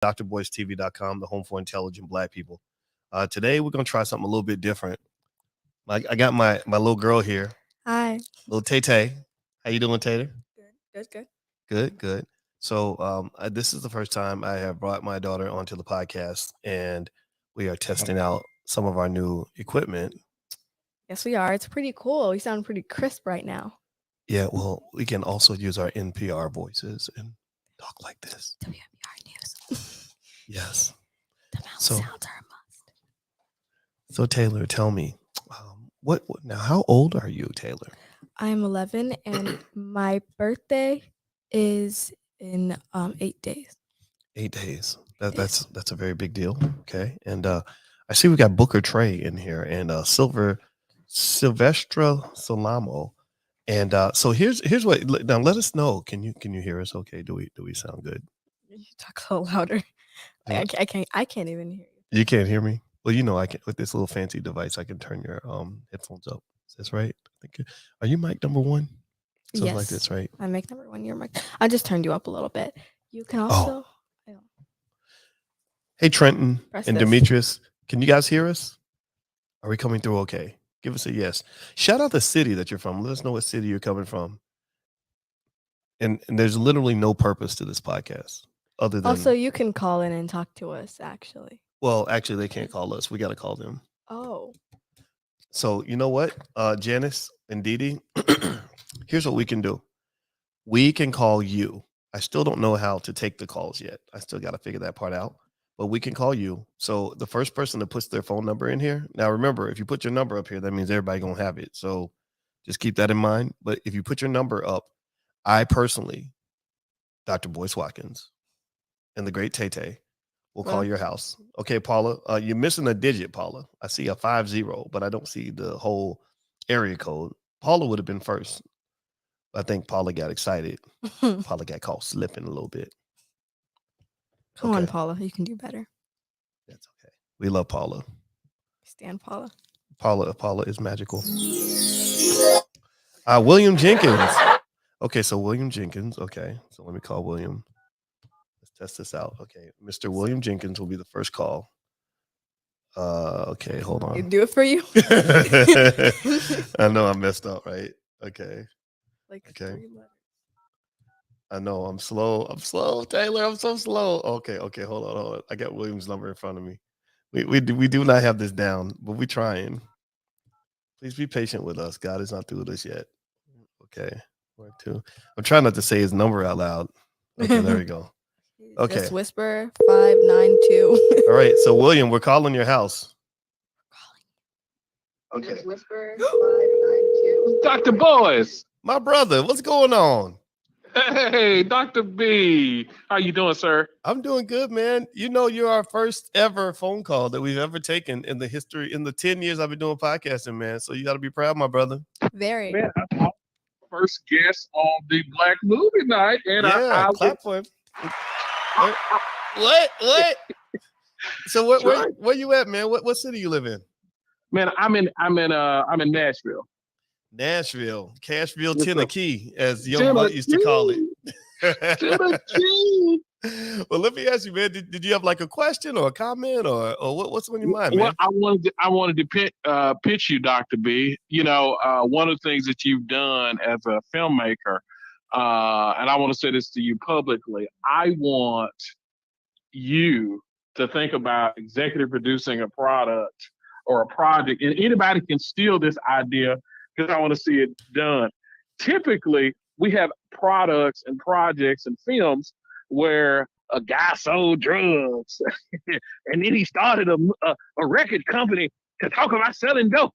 drboycetv.com, the home for intelligent Black people. Today we're gonna try something a little bit different. Like I got my little girl here, Hi. little Tay Tay. How you doing, Tater? Good. Good. So this is the first time I have brought my daughter onto the podcast, and we are testing out some of our new equipment. Yes, we are. It's pretty cool. You sound pretty crisp right now. Yeah, well, we can also use our NPR voices and talk like this. WMPR News. Yes. The mouth So- sounds are a must. So Taylor, tell me, what now? How old are you, Taylor? I'm 11 and my birthday is in 8 days. 8 days. That's a very big deal. Okay, and I see we got Booker Trey in here and Silvestre Solamo, and so here's what. Now let us know. Can you hear us? Okay, do we sound good? You talk a little louder. Yeah. I can't even hear you. You can't hear me? Well, you know I can with this little fancy device. I can turn your headphones up. Is this right? Are you mic number 1? So Yes. like this, right? I make number 1. You're mic. I just turned you up a little bit. You can also. Hey, Trenton Press and this. Demetrius, can you guys hear us? Are we coming through okay? Give us a yes. Shout out the city that you're from. Let us know what city you're coming from. And there's literally no purpose to this podcast other than... Also, you can call in and talk to us, actually. Well, actually, they can't call us. We got to call them. Oh. So, you know what, Janice and Dee Dee, here's what we can do. We can call you. I still don't know how to take the calls yet. I still got to figure that part out. But we can call you. So the first person that puts their phone number in here. Now, remember, if you put your number up here, that means everybody going to have it. So just keep that in mind. But if you put your number up, I personally, Dr. Boyce Watkins, and the great Tay will call your house. Okay, Paula, you're missing a digit, Paula. I see a 50, but I don't see the whole area code. Paula would have been first. I think Paula got excited. Paula got caught slipping a little bit. Come on, Paula. You can do better. That's okay. We love Paula. Stand, Paula. Paula is magical. William Jenkins. Okay, so William Jenkins. Okay, so let me call William. Let's test this out. Okay, Mr. William Jenkins will be the first call. Okay, hold on. You do it for you. I know I messed up, right? Okay. Like 3 letters. I know I'm slow, Taylor. I'm so slow. Okay. Hold on. I got William's number in front of me. We do not have this down, but we're trying. Please be patient with us. God is not through with us yet. Okay. 1, 2. I'm trying not to say his number out loud. Okay, there we go. Okay. Just whisper 592. All right. So William, we're calling your house. Okay. Just whisper 592. Dr. Boyce. My brother, what's going on? Hey, Dr. B. How you doing, sir? I'm doing good, man. You know, you're our first ever phone call that we've ever taken in the history, in the 10 years I've been doing podcasting, man. So you got to be proud, my brother. Very. Man, I'm first guest on the Black Movie Night, and yeah, I clap for him. What? So where you at, man? What city you live in? Man, I'm in Nashville. Nashville, Cashville, Yes, Tennessee, as young buck used to call it. Tennessee. Well, let me ask you, man. Did you have like a question or a comment or what's on your mind, man? Well, I wanted to pitch you, Dr. B. You know, one of the things that you've done as a filmmaker, and I want to say this to you publicly. I want you to think about executive producing a product or a project, and anybody can steal this idea because I want to see it done. Typically, we have products and projects and films where a guy sold drugs and then he started a record company to talk about selling dope.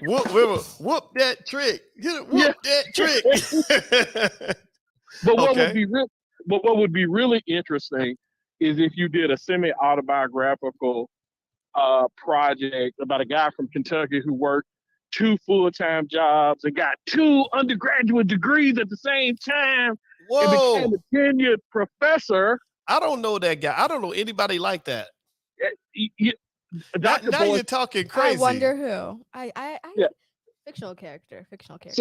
whoop that trick. That trick. But what would be really interesting is if you did a semi-autobiographical project about a guy from Kentucky who worked 2 full-time jobs and got 2 undergraduate degrees at the same time. Whoa. And became a tenured professor. I don't know that guy. I don't know anybody like that. Dr. Now Boyce, you're talking crazy. I wonder who. Yeah. Fictional character.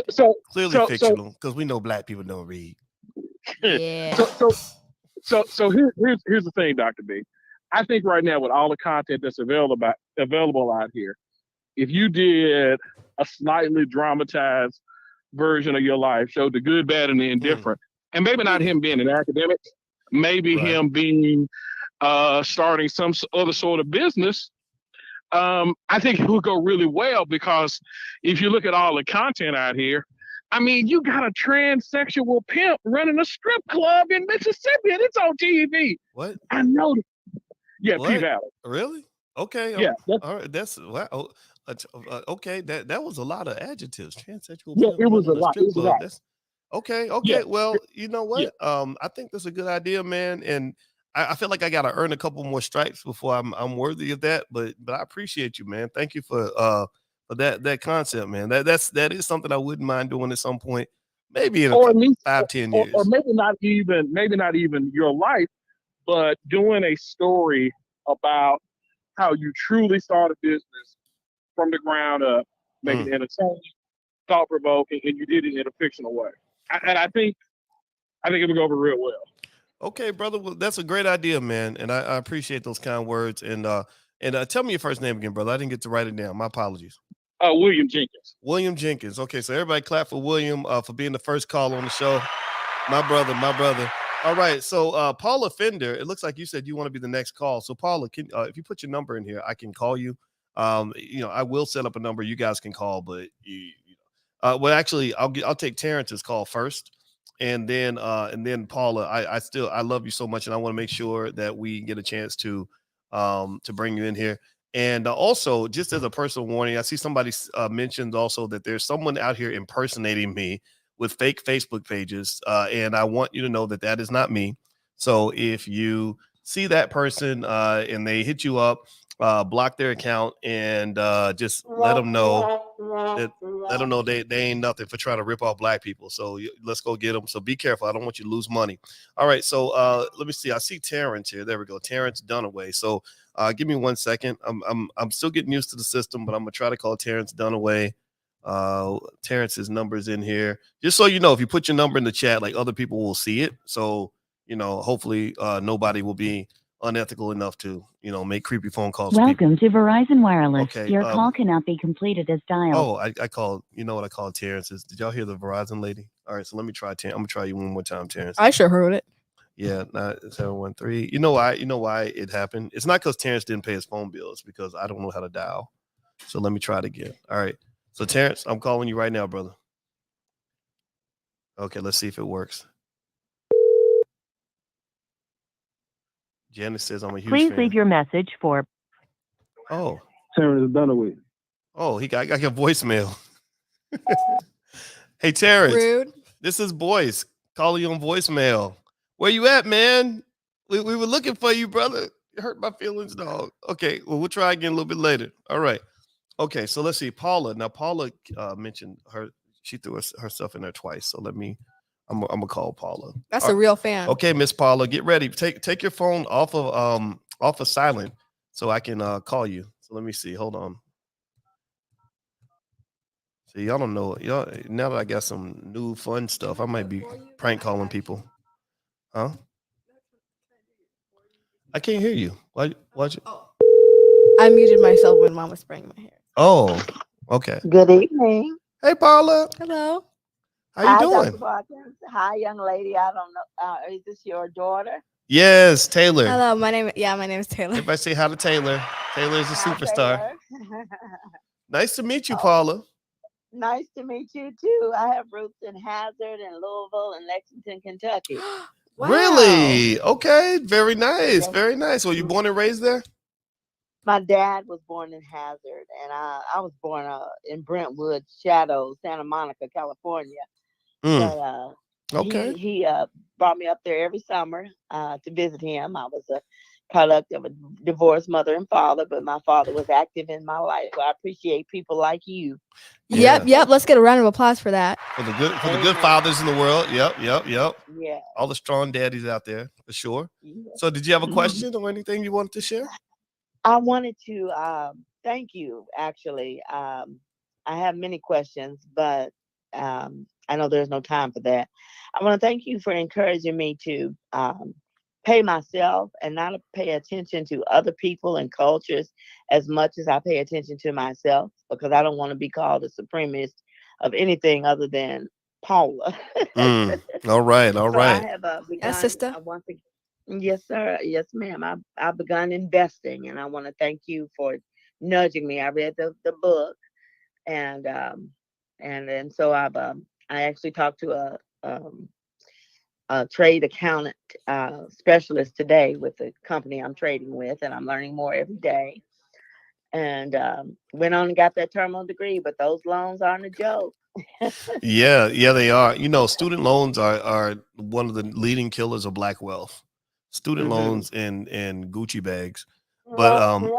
So clearly fictional because we know Black people don't read. Yeah. Here's the thing, Dr. B. I think right now with all the content that's available out here, if you did a slightly dramatized version of your life, showed the good, bad, and the Mm, indifferent, and maybe not him being an academic, maybe right. him being starting some other sort of business, I think it would go really well because if you look at all the content out here, I mean, you got a transsexual pimp running a strip club in Mississippi, and it's on TV. What? I know. Yeah, P What? Valley. Really? Okay. Yeah, All right. That's wow. Okay. That was a lot of adjectives. Transsexual yeah. pimp It was a running a lot. It strip was a club. lot. That's okay. Yeah, Okay. Well, you know yeah. what? I think that's a good idea, man. And I feel like I gotta earn a couple more stripes before I'm worthy of that. But I appreciate you, man. Thank you for that concept, man. That is something I wouldn't mind doing at some point. Maybe in a Or at least, 5, 10 years. maybe not even your life, but doing a story about how you truly start a business from the ground up, make it Mm. entertaining, thought provoking, and you did it in a fictional way. And I think it would go over real well. Okay, brother. Well, that's a great idea, man, and I appreciate those kind words. And tell me your first name again, brother. I didn't get to write it down. My apologies. William Jenkins. William Jenkins. Okay, so everybody clap for William for being the first call on the show. My brother, my brother. All right, so Paula Fender. It looks like you said you want to be the next call. So Paula, can if you put your number in here, I can call you. I will set up a number you guys can call, but well, actually, I'll take Terrence's call first, and then Paula. I love you so much, and I want to make sure that we get a chance to bring you in here. And also, just as a personal warning, I see somebody mentioned also that there's someone out here impersonating me with fake Facebook pages, and I want you to know that that is not me. So if you see that person and they hit you up, block their account and just let them know they ain't nothing for trying to rip off black people. So let's go get them. So be careful. I don't want you to lose money. All right. So let me see. I see Terrence here. There we go. Terrence Dunaway. So give me 1 second. I'm still getting used to the system, but I'm gonna try to call Terrence Dunaway. Terrence's number's in here. Just so you know, if you put your number in the chat, like other people will see it. So hopefully nobody will be unethical enough to make creepy phone calls. Welcome to Verizon Wireless. Okay, Your call cannot be completed as dialed. Oh, I called. You know what I called Terrence's? Did y'all hear the Verizon lady? All right, so let me try. I'm gonna try you one more time, Terrence. I sure heard it. Yeah, 9713. You know why? You know why it happened? It's not because Terrence didn't pay his phone bill. It's because I don't know how to dial. So let me try it again. All right. So Terrence, I'm calling you right now, brother. Okay, let's see if it works. Janice says I'm a huge Please fan. leave your message for. Oh, Terrence Dunaway. oh, I got your voicemail. Hey, Terrence, Rude. this is Boyce calling you on voicemail. Where you at, man? We were looking for you, brother. You hurt my feelings, dog. Okay, well, we'll try again a little bit later. All right. Okay, so let's see. Paula. Now, Paula mentioned she threw herself in there twice. So I'm gonna call Paula. That's a real fan. Okay, Miss Paula, get ready. Take your phone off of silent so I can call you. So let me see. Hold on. See, y'all don't know. Y'all now that I got some new fun stuff, I might be prank calling people. Huh? I can't hear you. Why? I muted myself when mom was spraying my hair. Oh, okay. Good evening. Hey, Paula. Hello. How you Hi, doing? Dr. Watkins. Hi, young lady. I don't know. Is this your daughter? Yes, Taylor. Hello. My name is Taylor. Everybody say hi to Taylor. Taylor is a Hi, superstar. Taylor. Nice to meet you, Oh, Paula. nice to meet you too. I have roots in Hazard and Louisville and Lexington, Kentucky. Wow. Really? Okay. Very nice. Yes. Very nice. Were you born and raised there? My dad was born in Hazard, and I was born in Brentwood, Shadows, Santa Monica, California. Mm, But okay. he brought me up there every summer to visit him. I was a product of a divorced mother and father, but my father was active in my life. So I appreciate people like you. Yeah. Yep. Let's get a round of applause for that. For the good Amen. fathers in the world. Yep. Yeah. All the strong daddies out there for sure. Yeah. So did you have a question or anything you wanted to share? I wanted to thank you, actually. I have many questions, but I know there's no time for that. I want to thank you for encouraging me to pay myself and not pay attention to other people and cultures as much as I pay attention to myself, because I don't want to be called a supremacist of anything other than Paula. All right. All So I right. have Yes, begun sister. once again. Yes, sir. Yes, ma'am. I've begun investing, and I want to thank you for nudging me. I read the book, and and so I actually talked to a trade accountant specialist today with the company I'm trading with, and I'm learning more every day. And went on and got that terminal degree, but those loans aren't a joke. Yeah, yeah, they are. You know, student loans are one of the leading killers of black wealth. Student Hmm. loans and Gucci bags. But but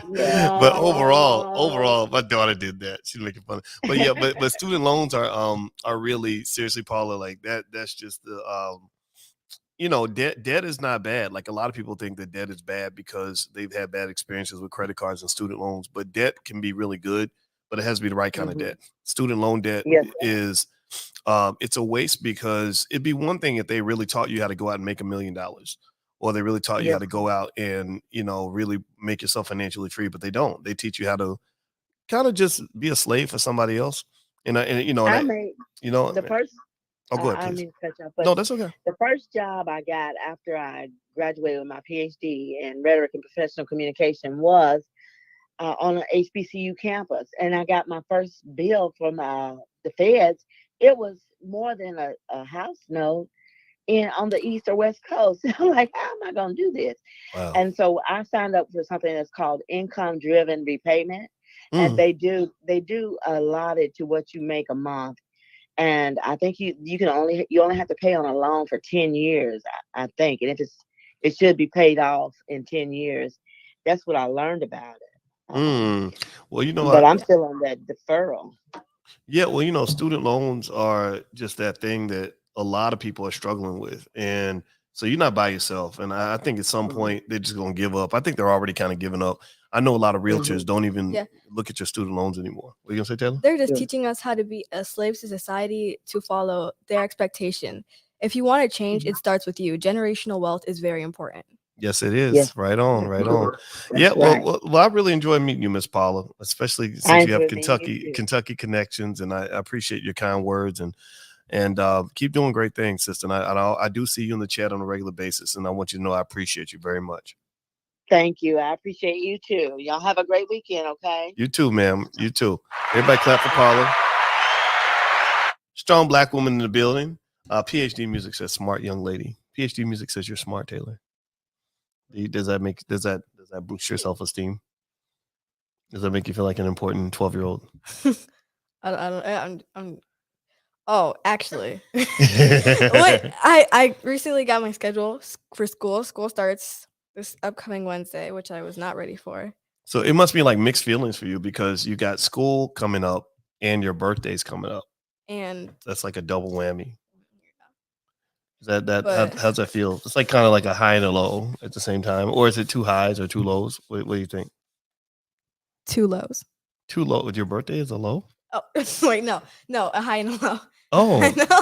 Yeah. overall, my daughter did that. She's making fun. But yeah, but student loans are really seriously, Paula, like that. That's just the you know, debt is not bad. Like a lot of people think that debt is bad because they've had bad experiences with credit cards and student loans, but debt can be really good, but it has to be the right kind of Hmm. debt. Student loan debt Yes. is it's a waste because it'd be one thing if they really taught you how to go out and make $1 million, or they really taught you how Yes. to go out and, you know, really make yourself financially free, but they don't. They teach you how to kind of just be a slave for somebody else. And you know, and I I, made you know, the first. oh, go ahead, I don't please. mean to cut you off, No, but that's okay. the first job I got after I graduated with my PhD in rhetoric and professional communication was on an HBCU campus, and I got my first bill from the feds. It was more than a house note in on the east or west coast. I'm like, how am I going to do this? Wow. And so I signed up for something that's called income driven repayment, and Mm. they do allot it to what you make a month. And I think you only have to pay on a loan for 10 years, I think. And if it should be paid off in 10 years. That's what I learned about it. Mm. Well, you know, But I'm still on that deferral. yeah, well, you know, student loans are just that thing that a lot of people are struggling with. And so you're not by yourself. And I think at some Hmm. point they're just going to give up. I think they're already kind of giving up. I know a lot of realtors Hmm. don't even Yeah, look at your student loans anymore. What are you going to say, Taylor? they're just Yeah. teaching us how to be a slave to society to follow their expectation. If you want to change, it starts with you. Generational wealth is very important. Yes, it Yes, is. Right on, right on. Yeah, that's right. well, I really enjoy meeting you, Miss Paula, especially I since you have enjoy meeting you too. Kentucky connections, and I appreciate your kind words and keep doing great things, sister. I do see you in the chat on a regular basis, and I want you to know I appreciate you very much. Thank you. I appreciate you too. Y'all have a great weekend, okay? You too, ma'am. You too. Everybody clap for Paula. Strong black woman in the building. PhD music says smart young lady. PhD music says you're smart, Taylor. Does that boost your self-esteem? Does that make you feel like an important 12-year-old? I don't. Oh, actually, what I recently got my schedule for school. School starts this upcoming Wednesday, which I was not ready for. So it must be like mixed feelings for you because you got school coming up and your birthday's coming up. And That's like a double whammy. but How's that feel? It's like kind of like a high and a low at the same time, or is it two highs or two lows? What do you think? two lows. Too low with your birthday is a low? Oh wait, no, a high and a low. Oh, I know.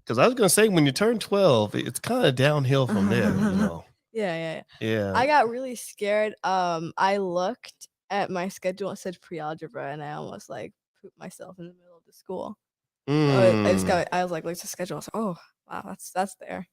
because I was gonna say when you turn 12, it's kind of downhill from there, you know. Yeah. Yeah. I got really scared. I looked at my schedule and said pre-algebra, and I almost like pooped myself in the middle of the school. I was like, looked at the schedule. I was like, oh wow, that's there.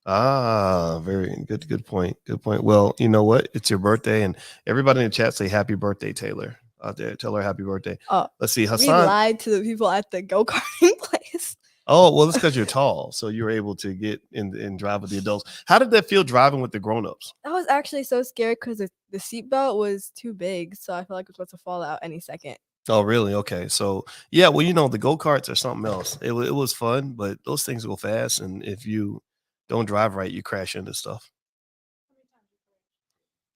Very good. Good point. Good point. Well, you know what? It's your birthday, and everybody in the chat say happy birthday, Taylor. Out there, tell her happy birthday. Oh, Let's see, we Hassan. lied to the people at the go-karting place. Oh, well, that's because you're tall, so you were able to get in and drive with the adults. How did that feel driving with the grown-ups? I was actually so scared because the seatbelt was too big, so I felt like it was about to fall out any second. Oh, really? Okay. So, yeah, well, you know, the go-karts are something else. It was fun, but those things go fast, and if you don't drive right, you crash into stuff.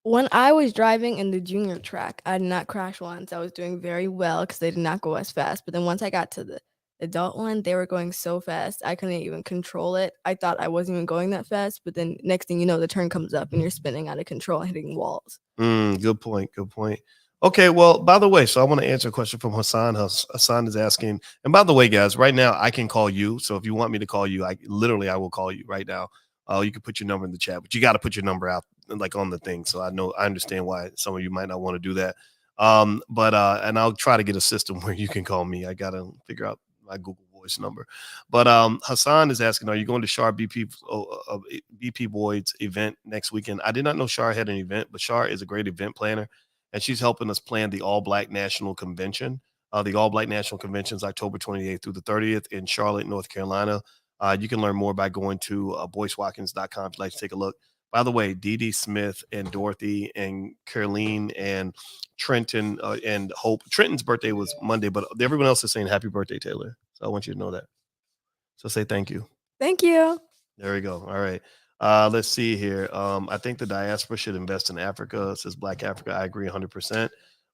When I was driving in the junior track, I did not crash once. I was doing very well because they did not go as fast. But then once I got to the adult one, they were going so fast I couldn't even control it. I thought I wasn't even going that fast, but then next thing you know, the turn comes up and you're spinning out of control, hitting walls. Good point. Good point. Okay, well, by the way, so I want to answer a question from Hassan. Hassan is asking, and by the way, guys, right now I can call you. So if you want me to call you, I will call you right now. you can put your number in the chat, but you got to put your number out like on the thing. So I understand why some of you might not want to do that. But and I'll try to get a system where you can call me. I got to figure out my Google Voice number. But Hassan is asking, are you going to Shar BP Boyd's event next weekend? I did not know Shar had an event, but Shar is a great event planner, and she's helping us plan the All Black National Convention. The All Black National Convention is October 28th through the 30th in Charlotte, North Carolina. You can learn more by going to boycewatkins.com if you'd like to take a look. By the way, Dee Dee Smith and Dorothy and Caroline and Trenton and Hope. Trenton's birthday was Monday, but everyone else is saying happy birthday, Taylor. So I want you to know that. So say thank you. Thank you. There we go. All right. Let's see here. I think the diaspora should invest in Africa. It says Black Africa. I agree 100%.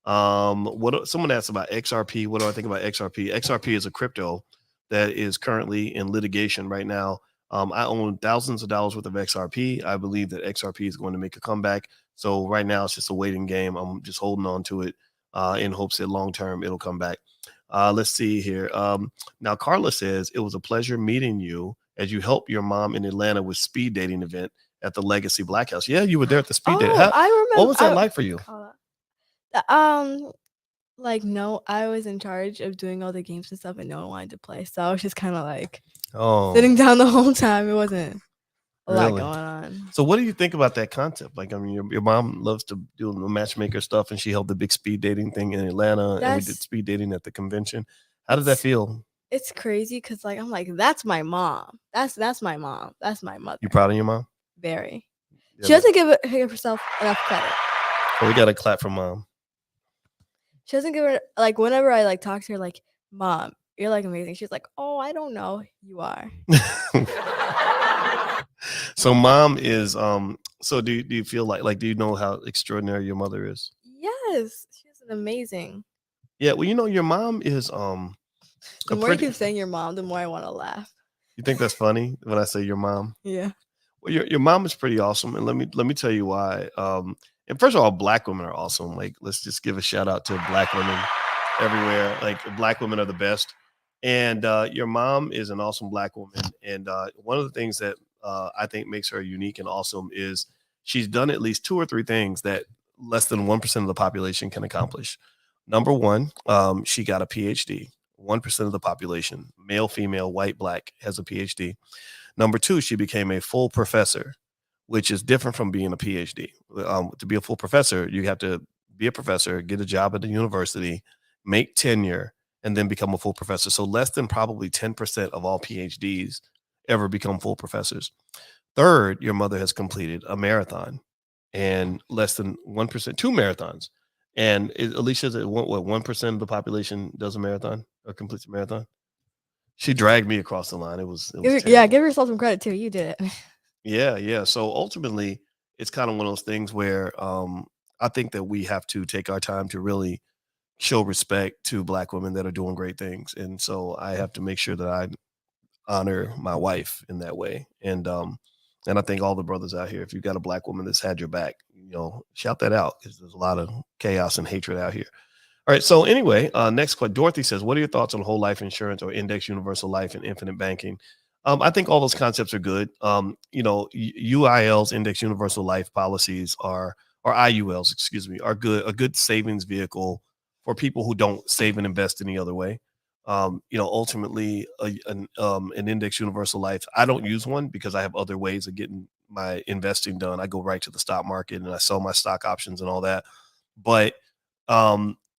Someone asked about XRP. What do I think about XRP? XRP is a crypto that is currently in litigation right now. I own thousands of dollars worth of XRP. I believe that XRP is going to make a comeback. So right now it's just a waiting game. I'm just holding on to it in hopes that long term it'll come back. Let's see here. Now Carla says, it was a pleasure meeting you as you helped your mom in Atlanta with speed dating event at the Legacy Black House. Yeah, you were there at the speed date. I remember. What was that like for you? No, I was in charge of doing all the games and stuff, and no one wanted to play. So I was just kind of like sitting down the whole time. It wasn't a lot going on. So what do you think about that concept? Like, I mean, your mom loves to do the matchmaker stuff, and she held the big speed dating thing in Atlanta, and we did speed dating at the convention. How did that feel? It's crazy because I'm like, that's my mom. That's my mom. That's my mother. You proud of your mom? Very. Yeah, she doesn't give herself enough credit. Well, we got to clap for mom. She doesn't give her, whenever I talk to her, Mom, you're amazing. She's like, oh, I don't know. You are. So mom is so do you feel like do you know how extraordinary your mother is? Yes, she's an amazing. Yeah, well, your mom is the more you keep saying your mom, the more I want to laugh. You think that's funny when I say your mom? Yeah. Well, your mom is pretty awesome, and let me tell you why. And first of all, Black women are awesome. Let's just give a shout out to Black women everywhere. Black women are the best. And your mom is an awesome Black woman. And one of the things that I think makes her unique and awesome is she's done at least 2 or 3 things that less than 1% of the population can accomplish. Number one, she got a PhD. 1% of the population, male, female, white, Black, has a PhD. Number 2, she became a full professor, which is different from being a PhD. To be a full professor, you have to be a professor, get a job at the university, make tenure, and then become a full professor. So less than probably 10% of all PhDs ever become full professors. Third, your mother has completed a marathon, and less than 1%, 2 marathons. And Alicia's at 1% of the population does a marathon or completes a marathon. She dragged me across the line. It was yeah, give yourself some credit too. You did it. Yeah. So ultimately, it's kind of one of those things where I think that we have to take our time to really show respect to Black women that are doing great things. And so I have to make sure that I honor my wife in that way. And I think all the brothers out here, if you've got a Black woman that's had your back, shout that out, because there's a lot of chaos and hatred out here. All right. So anyway, next question. Dorothy says, what are your thoughts on whole life insurance or index universal life and infinite banking? I think all those concepts are good. UILs, index universal life policies or IULs, excuse me, are good. A good savings vehicle for people who don't save and invest any other way. Ultimately, an index universal life, I don't use one because I have other ways of getting my investing done. I go right to the stock market and I sell my stock options and all that. But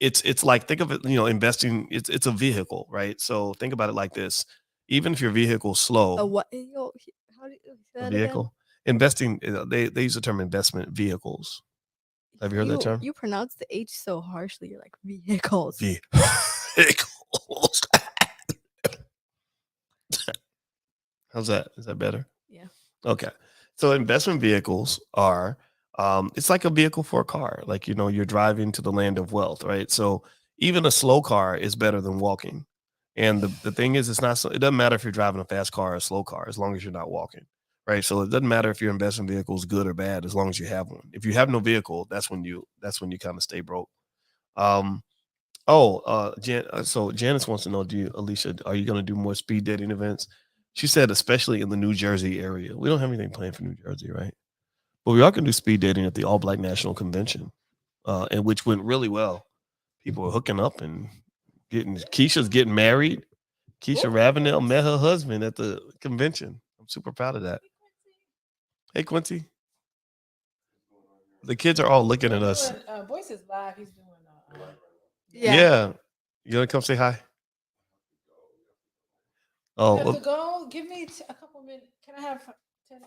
it's like, think of it, investing, it's a vehicle, right? So think about it like this. Even if your vehicle's slow, how do you say that vehicle again? Investing, they use the term investment vehicles. Have you heard that term? You pronounce the H so harshly. You're like vehicles. Vehicles. How's that? Is that better? Yeah. Okay. So investment vehicles are, it's like a vehicle for a car. Like, you're driving to the land of wealth, right? So even a slow car is better than walking. And the thing is, it doesn't matter if you're driving a fast car or a slow car, as long as you're not walking, right? So it doesn't matter if your investment vehicle is good or bad, as long as you have one. If you have no vehicle, that's when you kind of stay broke. So Janice wants to know, Alicia, are you going to do more speed dating events? She said, especially in the New Jersey area. We don't have anything planned for New Jersey, right? But we are going to do speed dating at the All Black National Convention, and which went really well. People are hooking up and Keisha's getting married. Keisha Ravenel met her husband at the convention. I'm super proud of that. Hey, Quincy. The kids are all looking at us. Boyce is live. He's doing. Yeah. You want to come say hi? You have Oh, to go. Give me a couple minutes. Can I have 10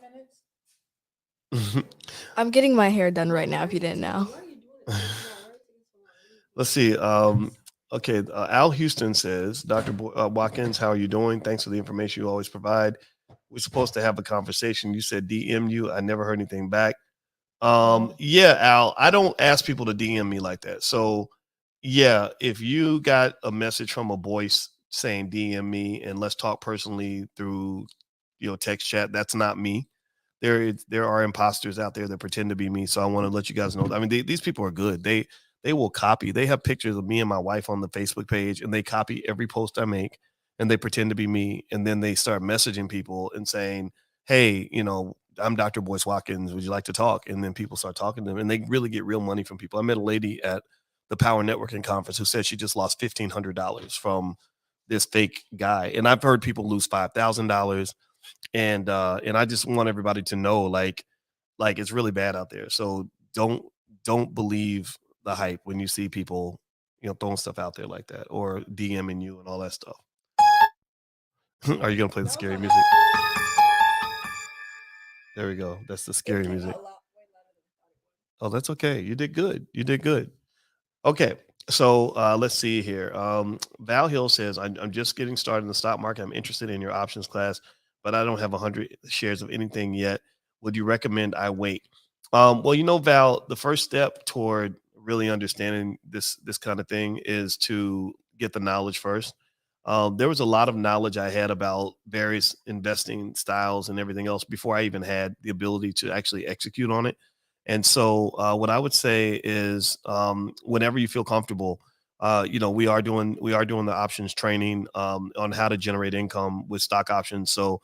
minutes? I'm getting my hair done right now. If you didn't know. let's see. Okay. Al Houston says, Dr. Watkins, how are you doing? Thanks for the information you always provide. We're supposed to have a conversation. You said DM you. I never heard anything back. Yeah, Al, I don't ask people to DM me like that. So yeah, if you got a message from a Boyce saying DM me and let's talk personally through text chat, that's not me. There are imposters out there that pretend to be me. So I want to let you guys know. I mean, these people are good. They will copy. They have pictures of me and my wife on the Facebook page, and they copy every post I make, and they pretend to be me, and then they start messaging people and saying, hey, I'm Dr. Boyce Watkins. Would you like to talk? And then people start talking to them, and they really get real money from people. I met a lady at the Power Networking Conference who said she just lost $1,500 from this fake guy. And I've heard people lose $5,000. And I just want everybody to know, like it's really bad out there. So don't believe the hype when you see people, throwing stuff out there like that or DMing you and all that stuff. Are you gonna play the scary music? There we go. That's the scary music. Oh, that's okay. You did good. You did good. Okay. So let's see here. Val Hill says, I'm just getting started in the stock market. I'm interested in your options class, but I don't have 100 shares of anything yet. Would you recommend I wait? Well, Val, the first step toward really understanding this kind of thing is to get the knowledge first. There was a lot of knowledge I had about various investing styles and everything else before I even had the ability to actually execute on it. And so what I would say is whenever you feel comfortable, we are doing the options training on how to generate income with stock options. So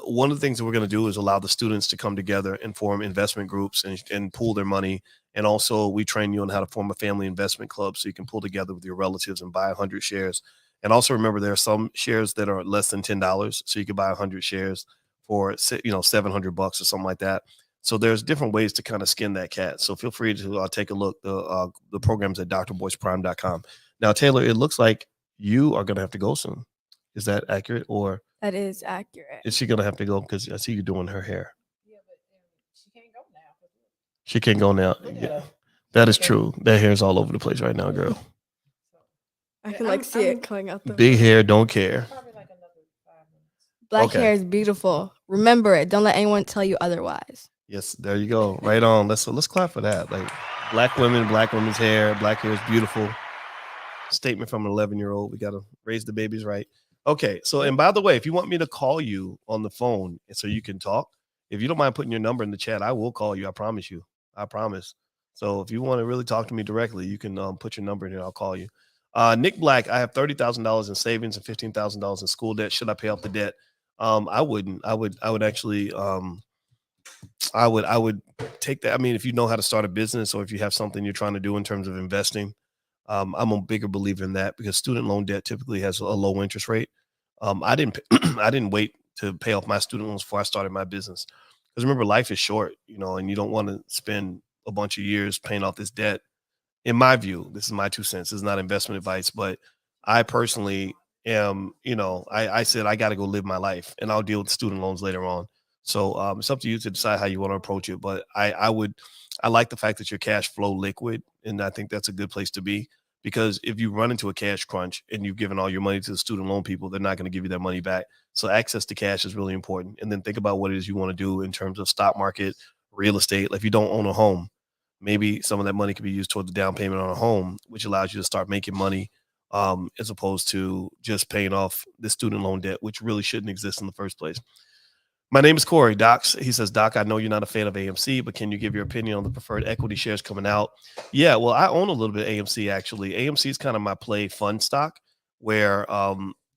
one of the things that we're going to do is allow the students to come together and form investment groups and pool their money. And also we train you on how to form a family investment club so you can pull together with your relatives and buy 100 shares. And also remember, there are some shares that are less than $10. So you could buy 100 shares for, $700 or something like that. So there's different ways to kind of skin that cat. So feel free to take a look. The program's at drboyceprime.com. Now, Taylor, it looks like you are going to have to go soon. Is that accurate? Or That is accurate. is she going to have to go? Because I see you doing her hair. Yeah, but she can't go now. She can't go now. Yeah, that is true. That hair's all over the place right now, girl. I can see it coming out the Big hair, don't care. Probably like another 5 minutes. Black Okay. hair is beautiful. Remember it. Don't let anyone tell you otherwise. Yes, there you go. Right on. Let's clap for that. Like black women's hair. Black hair is beautiful. Statement from an 11-year-old. We got to raise the babies right. Okay. So, and by the way, if you want me to call you on the phone so you can talk, if you don't mind putting your number in the chat, I will call you. I promise you. I promise. So if you want to really talk to me directly, you can put your number in here. I'll call you. Nick Black, I have $30,000 in savings and $15,000 in school debt. Should I pay off the debt? I wouldn't. I would actually. I would take that. I mean, if you know how to start a business or if you have something you're trying to do in terms of investing, I'm a bigger believer in that because student loan debt typically has a low interest rate. I didn't wait to pay off my student loans before I started my business. Because remember, life is short, and you don't want to spend a bunch of years paying off this debt. In my view, this is my 2 cents. This is not investment advice, but I personally am, I said, I got to go live my life and I'll deal with student loans later on. So it's up to you to decide how you want to approach it. But I like the fact that your cash flow liquid. And I think that's a good place to be, because if you run into a cash crunch and you've given all your money to the student loan people, they're not going to give you that money back. So access to cash is really important. And then think about what it is you want to do in terms of stock market, real estate. Like if you don't own a home, maybe some of that money could be used toward the down payment on a home, which allows you to start making money as opposed to just paying off the student loan debt, which really shouldn't exist in the first place. My name is Corey. He says, Doc, I know you're not a fan of AMC, but can you give your opinion on the preferred equity shares coming out? Yeah, well, I own a little bit of AMC, actually. AMC is kind of my play fund stock where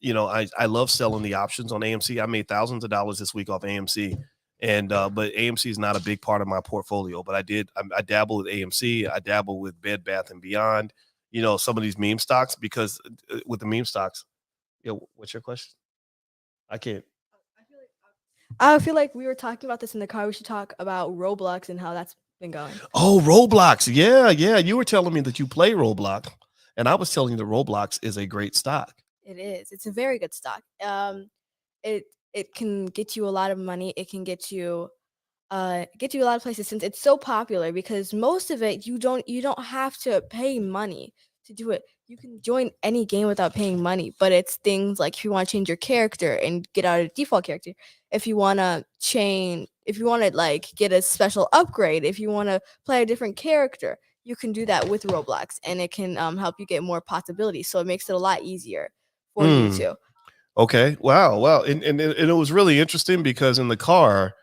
I love selling the options on AMC. I made thousands of dollars this week off AMC. And but AMC is not a big part of my portfolio, but I dabble with AMC, I dabble with Bed Bath and Beyond, some of these meme stocks, because with the meme stocks, what's your question? I can't. I feel like we were talking about this in the car. We should talk about Roblox and how that's been going. Oh, Roblox. Yeah. You were telling me that you play Roblox, and I was telling you that Roblox is a great stock. It is. It's a very good stock. It can get you a lot of money. It can get you a lot of places, since it's so popular, because most of it you don't have to pay money to do it. You can join any game without paying money, but it's things like if you want to change your character and get out of default character, if you want to like get a special upgrade, if you want to play a different character, you can do that with Roblox, and it can help you get more possibilities. So it makes it a lot easier for you to. Okay. Wow. And it was really interesting because in the car,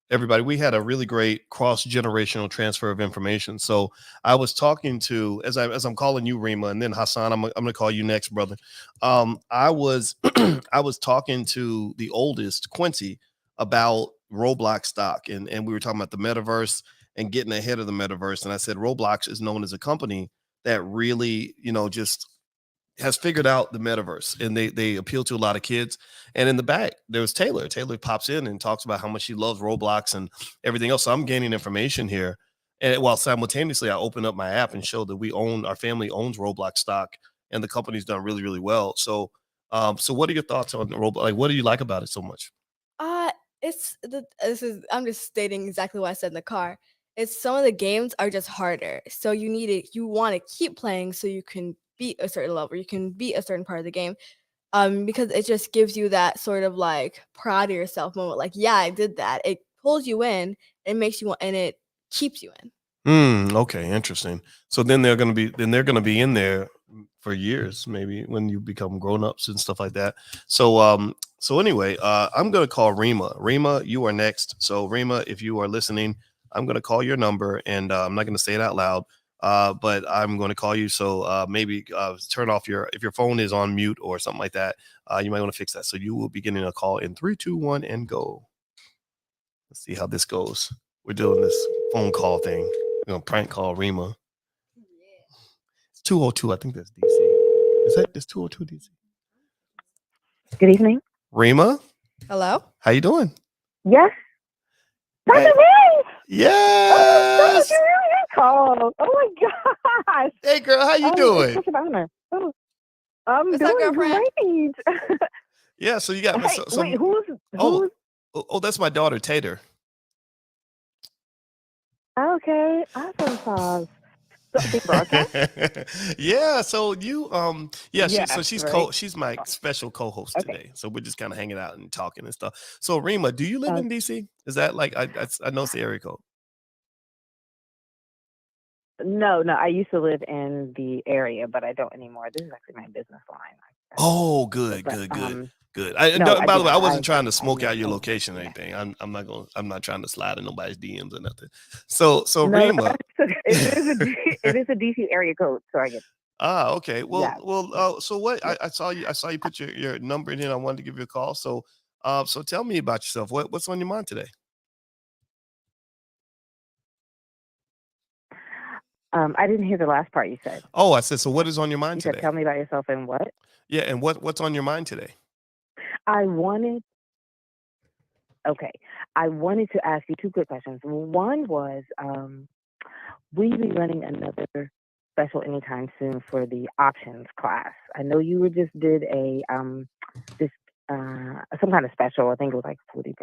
we had a really great cross-generational transfer of information. So I was talking to, as I'm calling you Rima, and then Hassan, I'm going to call you next, brother. I was I was talking to the oldest, Quincy, about Roblox stock, and we were talking about the metaverse and getting ahead of the metaverse. And I said Roblox is known as a company that really, just has figured out the metaverse, and they appeal to a lot of kids. And in the back, there's Taylor. Taylor pops in and talks about how much she loves Roblox and everything else. So I'm gaining information here. And while simultaneously, I open up my app and show that our family owns Roblox stock, and the company's done really, really well. So, so what are your thoughts on Roblox? Like, what do you like about it so much? I'm just stating exactly what I said in the car. It's some of the games are just harder. So you want to keep playing so you can beat a certain level, you can beat a certain part of the game. Because it just gives you that sort of like proud of yourself moment. Like, yeah, I did that. It pulls you in, it makes you want, and it keeps you in. Okay, interesting. So then they're gonna be in there for years, maybe when you become grown-ups and stuff like that. So anyway, I'm gonna call Rima. Rima, you are next. So Rima, if you are listening, I'm gonna call your number, and I'm not gonna say it out loud. But I'm going to call you. So maybe turn off if your phone is on mute or something like that. You might want to fix that. So you will be getting a call in 3, 2, 1, and go. Let's see how this goes. We're doing this phone call thing. We're going to prank call Rima. It's 202. I think that's DC. It's 202 DC? Good evening. Rima? Hello? How you doing? Yes. Dr. Hey. Ray! Yes! Oh my gosh. Hey girl, how you doing? It's such an honor. Oh, I'm What's up, doing girlfriend? great. Yeah, so you got Hey, wait, who's Oh, that's my daughter, Tater. okay? Awesome sauce. So, big broadcast? Yeah, so you she's right. she's my special co-host Okay. today. So we're just kind of hanging out and talking and stuff. So Rima, do you live in DC? Is that like I know it's the area code? No, I used to live in the area, but I don't anymore. This is actually my business line. Oh, good. But, Good. no, By the way, I wasn't I- trying to I smoke know out your so, location or yeah. anything. I'm not trying to slide in nobody's DMs or nothing. So No, Rima, it is a DC area code, so I get. okay. Well, Yeah. so what I saw you put your number in here. I wanted to give you a call. So so tell me about yourself. What's on your mind today? I didn't hear the last part you said. Oh, I said, so what is on your mind You today? said, tell me about yourself and what? Yeah, and what's on your mind today? I wanted to ask you two quick questions. One was, will you be running another special anytime soon for the options class? I know you just did a some kind of special. I think it was like 40%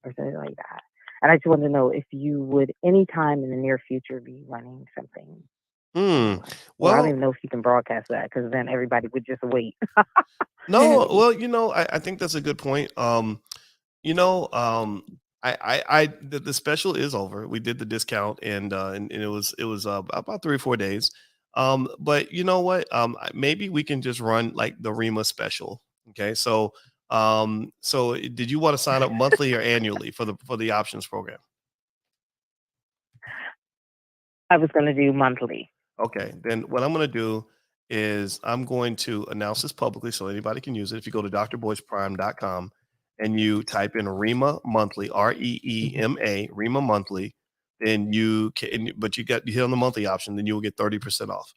or something like that. And I just wanted to know if you would anytime in the near future be running something. Well, I don't even know if you can broadcast that, because then everybody would just wait. No, well, I think that's a good point. The special is over. We did the discount, and it was about 3 or 4 days. But you know what? Maybe we can just run like the Rima special. Okay, so did you want to sign up monthly or annually for the options program? I was going to do monthly. Okay, then what I'm going to do is I'm going to announce this publicly so anybody can use it. If you go to drboyceprime.com and you type in REMA monthly, REEMA, REMA monthly, then you can, but you hit on the monthly option, then you will get 30% off.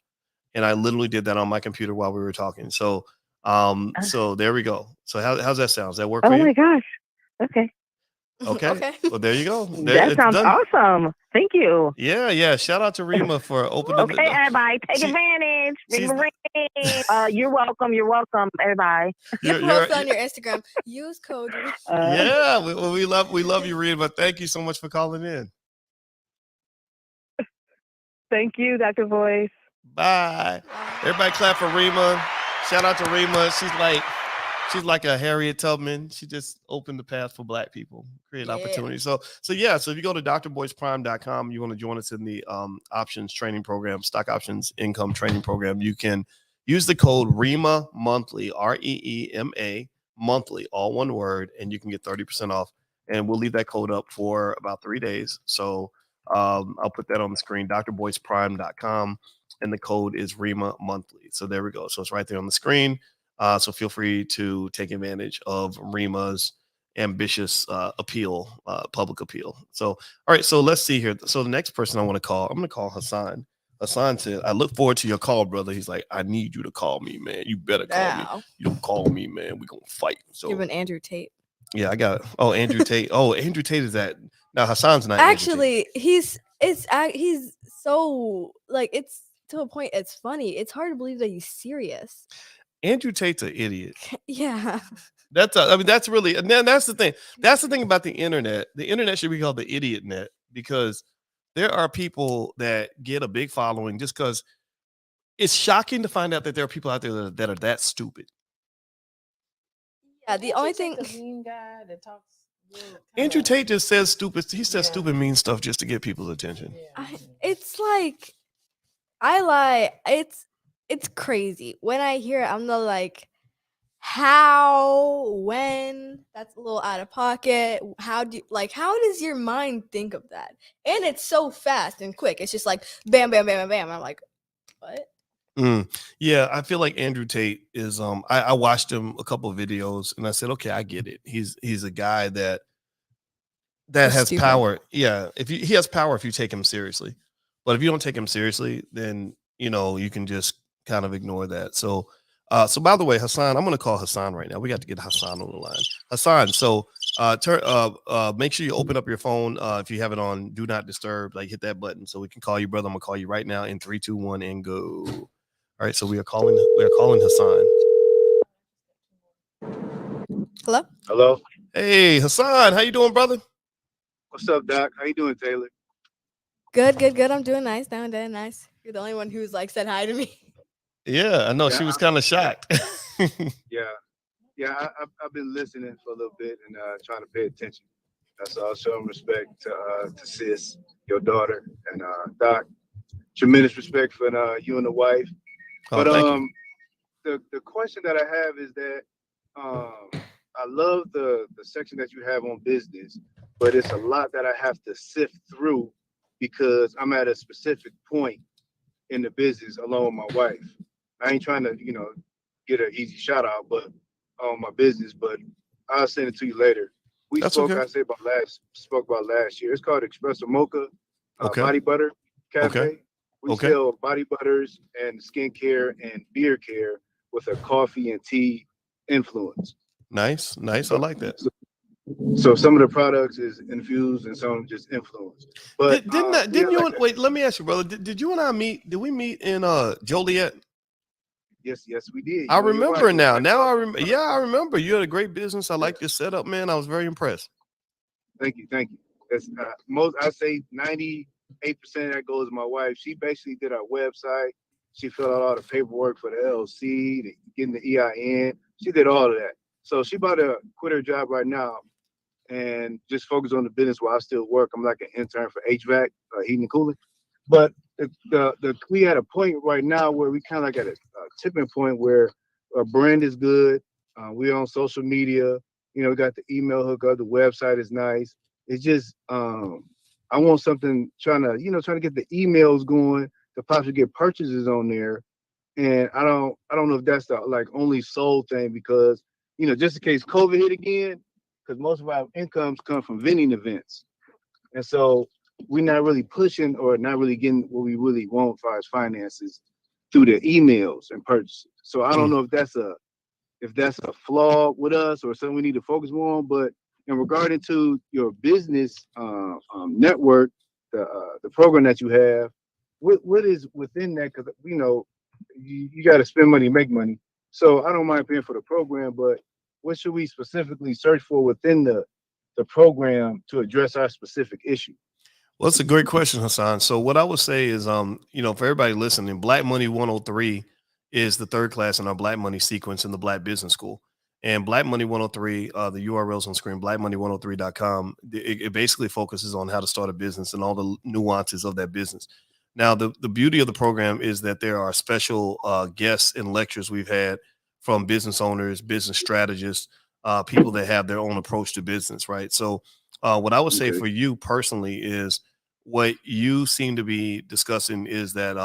And I literally did that on my computer while we were talking. So, so there we go. So how's that sound? Does that work for you? Oh my gosh. Okay. Okay. Well, there you go. That sounds awesome. Thank you. Yeah. Shout out to Rima for opening. Okay, everybody, take advantage. You're welcome. You're welcome, everybody. You post on your Instagram. Use code. Yeah, we love you, Rima. Thank you so much for calling in. Thank you, Dr. Boyce. Bye. Everybody clap for Rima. Shout out to Rima. She's like a Harriet Tubman. She just opened the path for Black people, create opportunities. So if you go to drboyceprime.com, you want to join us in the options training program, stock options income training program, you can use the code REMA monthly, REEMA monthly, all one word, and you can get 30% off. And we'll leave that code up for about 3 days. So I'll put that on the screen, drboyceprime.com, and the code is REMA monthly. So there we go. So it's right there on the screen. So feel free to take advantage of REMA's ambitious public appeal. So, all right. So let's see here. So the next person I want to call, I'm going to call Hassan. Hassan said, I look forward to your call, brother. He's like, I need you to call me, man. You better call me. You don't call me, man. We're going to fight. So give an Andrew Tate. Yeah, I got it. Oh, Andrew Tate. Oh, Andrew Tate is that. Now Hassan's not. Actually, he's so like, it's to a point. It's funny. It's hard to believe that he's serious. Andrew Tate's an idiot. Yeah. That's really, and then that's the thing. That's the thing about the internet. The internet should be called the idiot net, because there are people that get a big following just because it's shocking to find out that there are people out there that are that stupid. Yeah, the only thing. The mean guy that talks. Andrew Tate just says stupid. He says stupid, mean stuff just to get people's attention. It's like, I lie. It's crazy. When I hear it, I'm not like, how, when, that's a little out of pocket. How does your mind think of that? And it's so fast and quick. It's just like, bam, bam, bam, bam, bam. I'm like, what? Yeah, I feel like Andrew Tate is, I watched him a couple of videos and I said, okay, I get it. He's a guy that has stupid power. Yeah. He has power if you take him seriously, but if you don't take him seriously, then, you can just kind of ignore that. So by the way, Hassan, I'm going to call Hassan right now. We got to get Hassan on the line. Hassan, so make sure you open up your phone. If you have it on Do Not Disturb, like hit that button so we can call you, brother. I'm going to call you right now in 3, 2, 1, and go. All right, so we are calling Hassan. Hello? Hey, Hassan, how you doing, brother? What's up, Doc? How you doing, Taylor? Good. I'm doing nice. Doing nice. You're the only one who's like said hi to me. Yeah, I know. Yeah, she was kind of shocked. Yeah. I've been listening for a little bit and trying to pay attention. So I'll show respect to sis, your daughter, and Doc. Tremendous respect for you and the wife. Oh, but the question that I have is that I love the section that you have on business, but it's a lot that I have to sift through because I'm at a specific point in the business along with my wife. I ain't trying to, get an easy shout out, but on my business, but I'll send it to you later. We spoke about last year. It's called Espresso Mocha Body Butter Cafe. Okay. We sell body butters and skincare and beard care with a coffee and tea influence. Nice. I like that. So some of the products is infused and some just influenced. But wait, let me ask you, brother. Did you and I meet? Did we meet in Joliet? Yes, we did. I remember now. I remember. You had a great business. I like your setup, man. I was very impressed. Thank you. That's I say 98% of that goes to my wife. She basically did our website. She filled out all the paperwork for the LLC, getting the EIN. She did all of that. So she about to quit her job right now and just focus on the business while I still work. I'm like an intern for HVAC, heating and cooling. But we had a point right now where we kind of like at a tipping point where our brand is good. We're on social media. We got the email hookup. The website is nice. It's just I want something trying to get the emails going to possibly get purchases on there And I don't know if that's the like only sole thing, because just in case COVID hit again, because most of our incomes come from vending events, and so we're not really pushing or not really getting what we really want as far as finances through the emails and purchases. So I don't know if that's a flaw with us or something we need to focus more on. But in regarding to your business network, the program that you have, what is within that? Because you got to spend money, make money. So I don't mind paying for the program, but what should we specifically search for within the program to address our specific issue? Well, it's a great question, Hassan. So what I would say is, for everybody listening, Black Money 103 is the third class in our Black Money sequence in the Black Business School. And Black Money 103, the URL's on screen, blackmoney103.com. It basically focuses on how to start a business and all the nuances of that business. Now, the beauty of the program is that there are special guests and lectures we've had from business owners, business strategists, people that have their own approach to business, right? So what I would say for you personally is what you seem to be discussing is that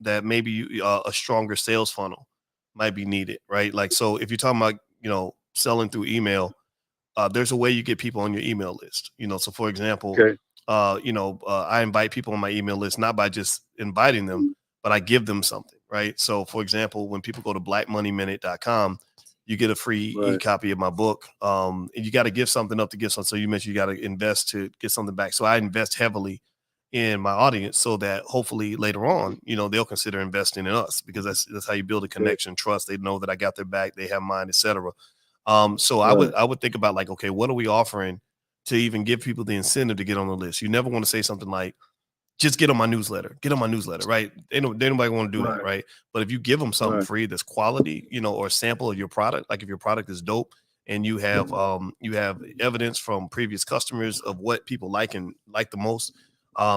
that maybe a stronger sales funnel might be needed, right? Like, so if you're talking about, selling through email, there's a way you get people on your email list, so for example, I invite people on my email list, not by just inviting them, but I give them something, right? So for example, when people go to blackmoneyminute.com, you get a free e-copy of my book. And you got to give something up to get something. So you mentioned you got to invest to get something back. So I invest heavily in my audience so that hopefully later on, they'll consider investing in us, because that's how you build a connection, trust. They know that I got their back, they have mine, etc. So I would think about like, okay, what are we offering to even give people the incentive to get on the list? You never want to say something like, just get on my newsletter, right? They nobody want to do that, right? But if you give them something free that's quality, or a sample of your product, like if your product is dope and you have evidence from previous customers of what people like and like the most,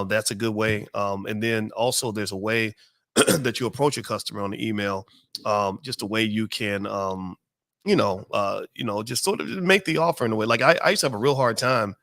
that's a good way. And then also there's a way that you approach a customer on the email, just a way you can, just sort of make the offer in a way. Like I used to have a real hard time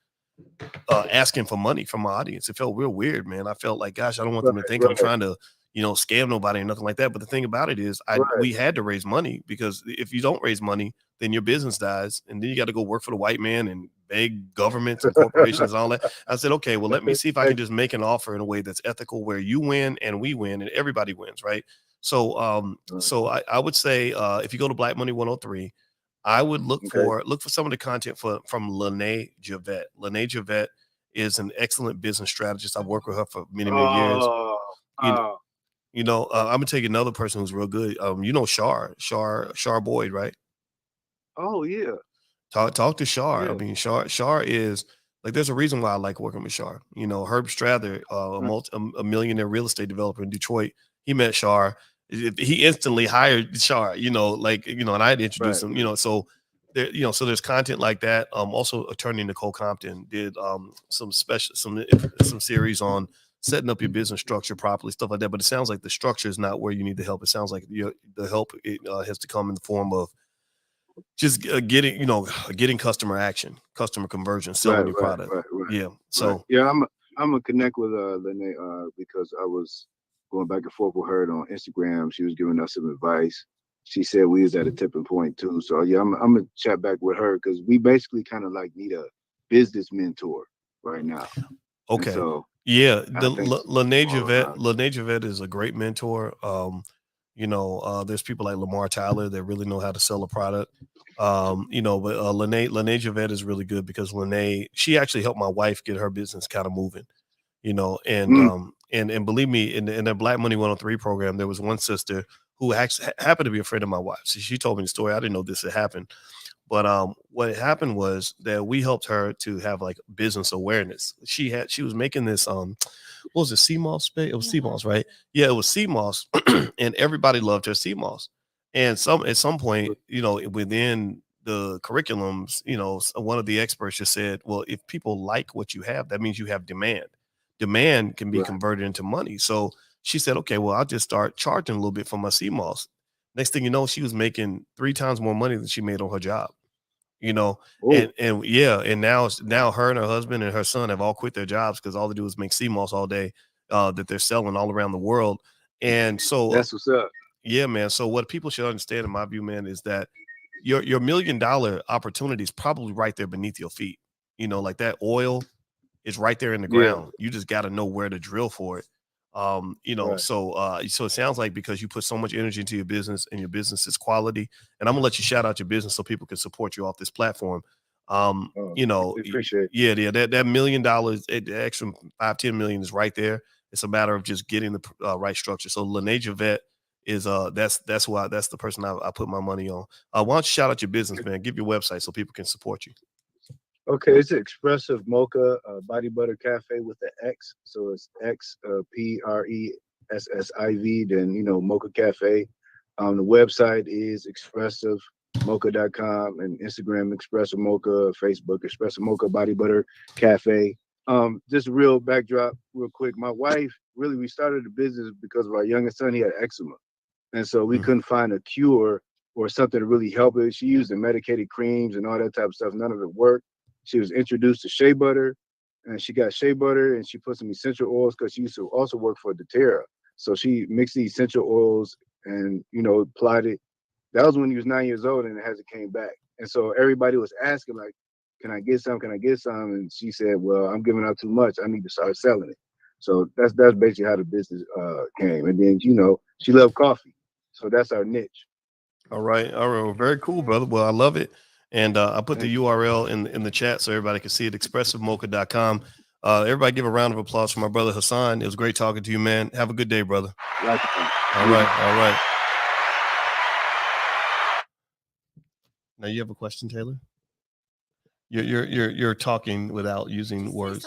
asking for money from my audience. It felt real weird, man. I felt like, gosh, I don't want them to think I'm trying to, scam nobody or nothing like that. But the thing about it is we had to raise money, because if you don't raise money, then your business dies. And then you got to go work for the white man and beg governments and corporations and all that. I said, okay, well, let me see if I can just make an offer in a way that's ethical, where you win and we win and everybody wins, right? So I would say if you go to Black Money 103, I would look for some of the content from Lene Javette. Lene Javette is an excellent business strategist. I've worked with her for many years. I'm gonna take another person who's real good. Shar Boyd, right? Oh yeah. Talk to Shar. Yeah. I mean, Shar is like, there's a reason why I like working with Shar. Herb Strather, a millionaire real estate developer in Detroit, he met Shar. He instantly hired Shar, and I had to introduce him, so there, so there's content like that. Also attorney Nicole Compton did some series on setting up your business structure properly, stuff like that. But it sounds like the structure is not where you need the help. It sounds like the help has to come in the form of just getting customer action, customer conversion, selling your product. Yeah. So I'm gonna connect with Lene because I was going back and forth with her on Instagram. She was giving us some advice. She said we was at a tipping point too. So yeah, I'm gonna chat back with her, because we basically kind of like need a business mentor right now. Okay. And so yeah, Lene Javette is a great mentor. There's people like Lamar Tyler that really know how to sell a product. But Lene Javette is really good, because she actually helped my wife get her business kind of moving, and believe me, in the Black Money 103 program, there was one sister who actually happened to be a friend of my wife. So she told me the story. I didn't know this had happened. But what happened was that we helped her to have like business awareness. She was making this what was it, CMOS space? It was CMOS, right? Yeah, it was CMOS, and everybody loved her CMOS. And at some point, within the curriculums, one of the experts just said, well, if people like what you have, that means you have demand. Demand can be converted into money. So she said, okay, well, I'll just start charging a little bit for my CMOS. Next thing you know, she was making 3 times more money than she made on her job. And now her and her husband and her son have all quit their jobs, because all they do is make CMOS all day, that they're selling all around the world. And so that's what's up. Yeah, man. So what people should understand, in my view, man, is that your $1 million opportunity is probably right there beneath your feet. You know, like that oil is right there in the ground. You just got to know where to drill for it. You know, so it sounds like because you put so much energy into your business and your business is quality, and I'm gonna let you shout out your business so people can support you off this platform. You know, appreciate yeah, that $1 million, the extra 5-10 million is right there. It's a matter of just getting the right structure. So Lene Javette is that's the person I put my money on. Why don't you shout out your business, man? Give your website so people can support you. Okay, it's Expressive Mocha Body Butter Cafe with the X. So it's X PRESSIV, then, you know, Mocha Cafe. The website is expressivemocha.com, and Instagram Expressive Mocha, Facebook Expressive Mocha Body Butter Cafe. Just a real backdrop real quick. My wife, really, we started the business because of our youngest son. He had eczema. And so we couldn't find a cure or something to really help it. She used the medicated creams and all that type of stuff. None of it worked. She was introduced to shea butter, and she got shea butter, and she put some essential oils because she used to also work for doTERRA. So she mixed the essential oils and, you know, applied it. That was when he was 9 years old, and it hasn't came back. And so everybody was asking, like, can I get some? Can I get some? And she said, well, I'm giving out too much. I need to start selling it. So that's basically how the business came. And then, you know, she loved coffee. So that's our niche. All right. Well, very cool, brother. Well, I love it. And I put the URL in the chat so everybody can see it, expressivemocha.com. Everybody give a round of applause for my brother Hassan. It was great talking to you, man. Have a good day, brother. All right. Now you have a question, Taylor? You're talking without using words.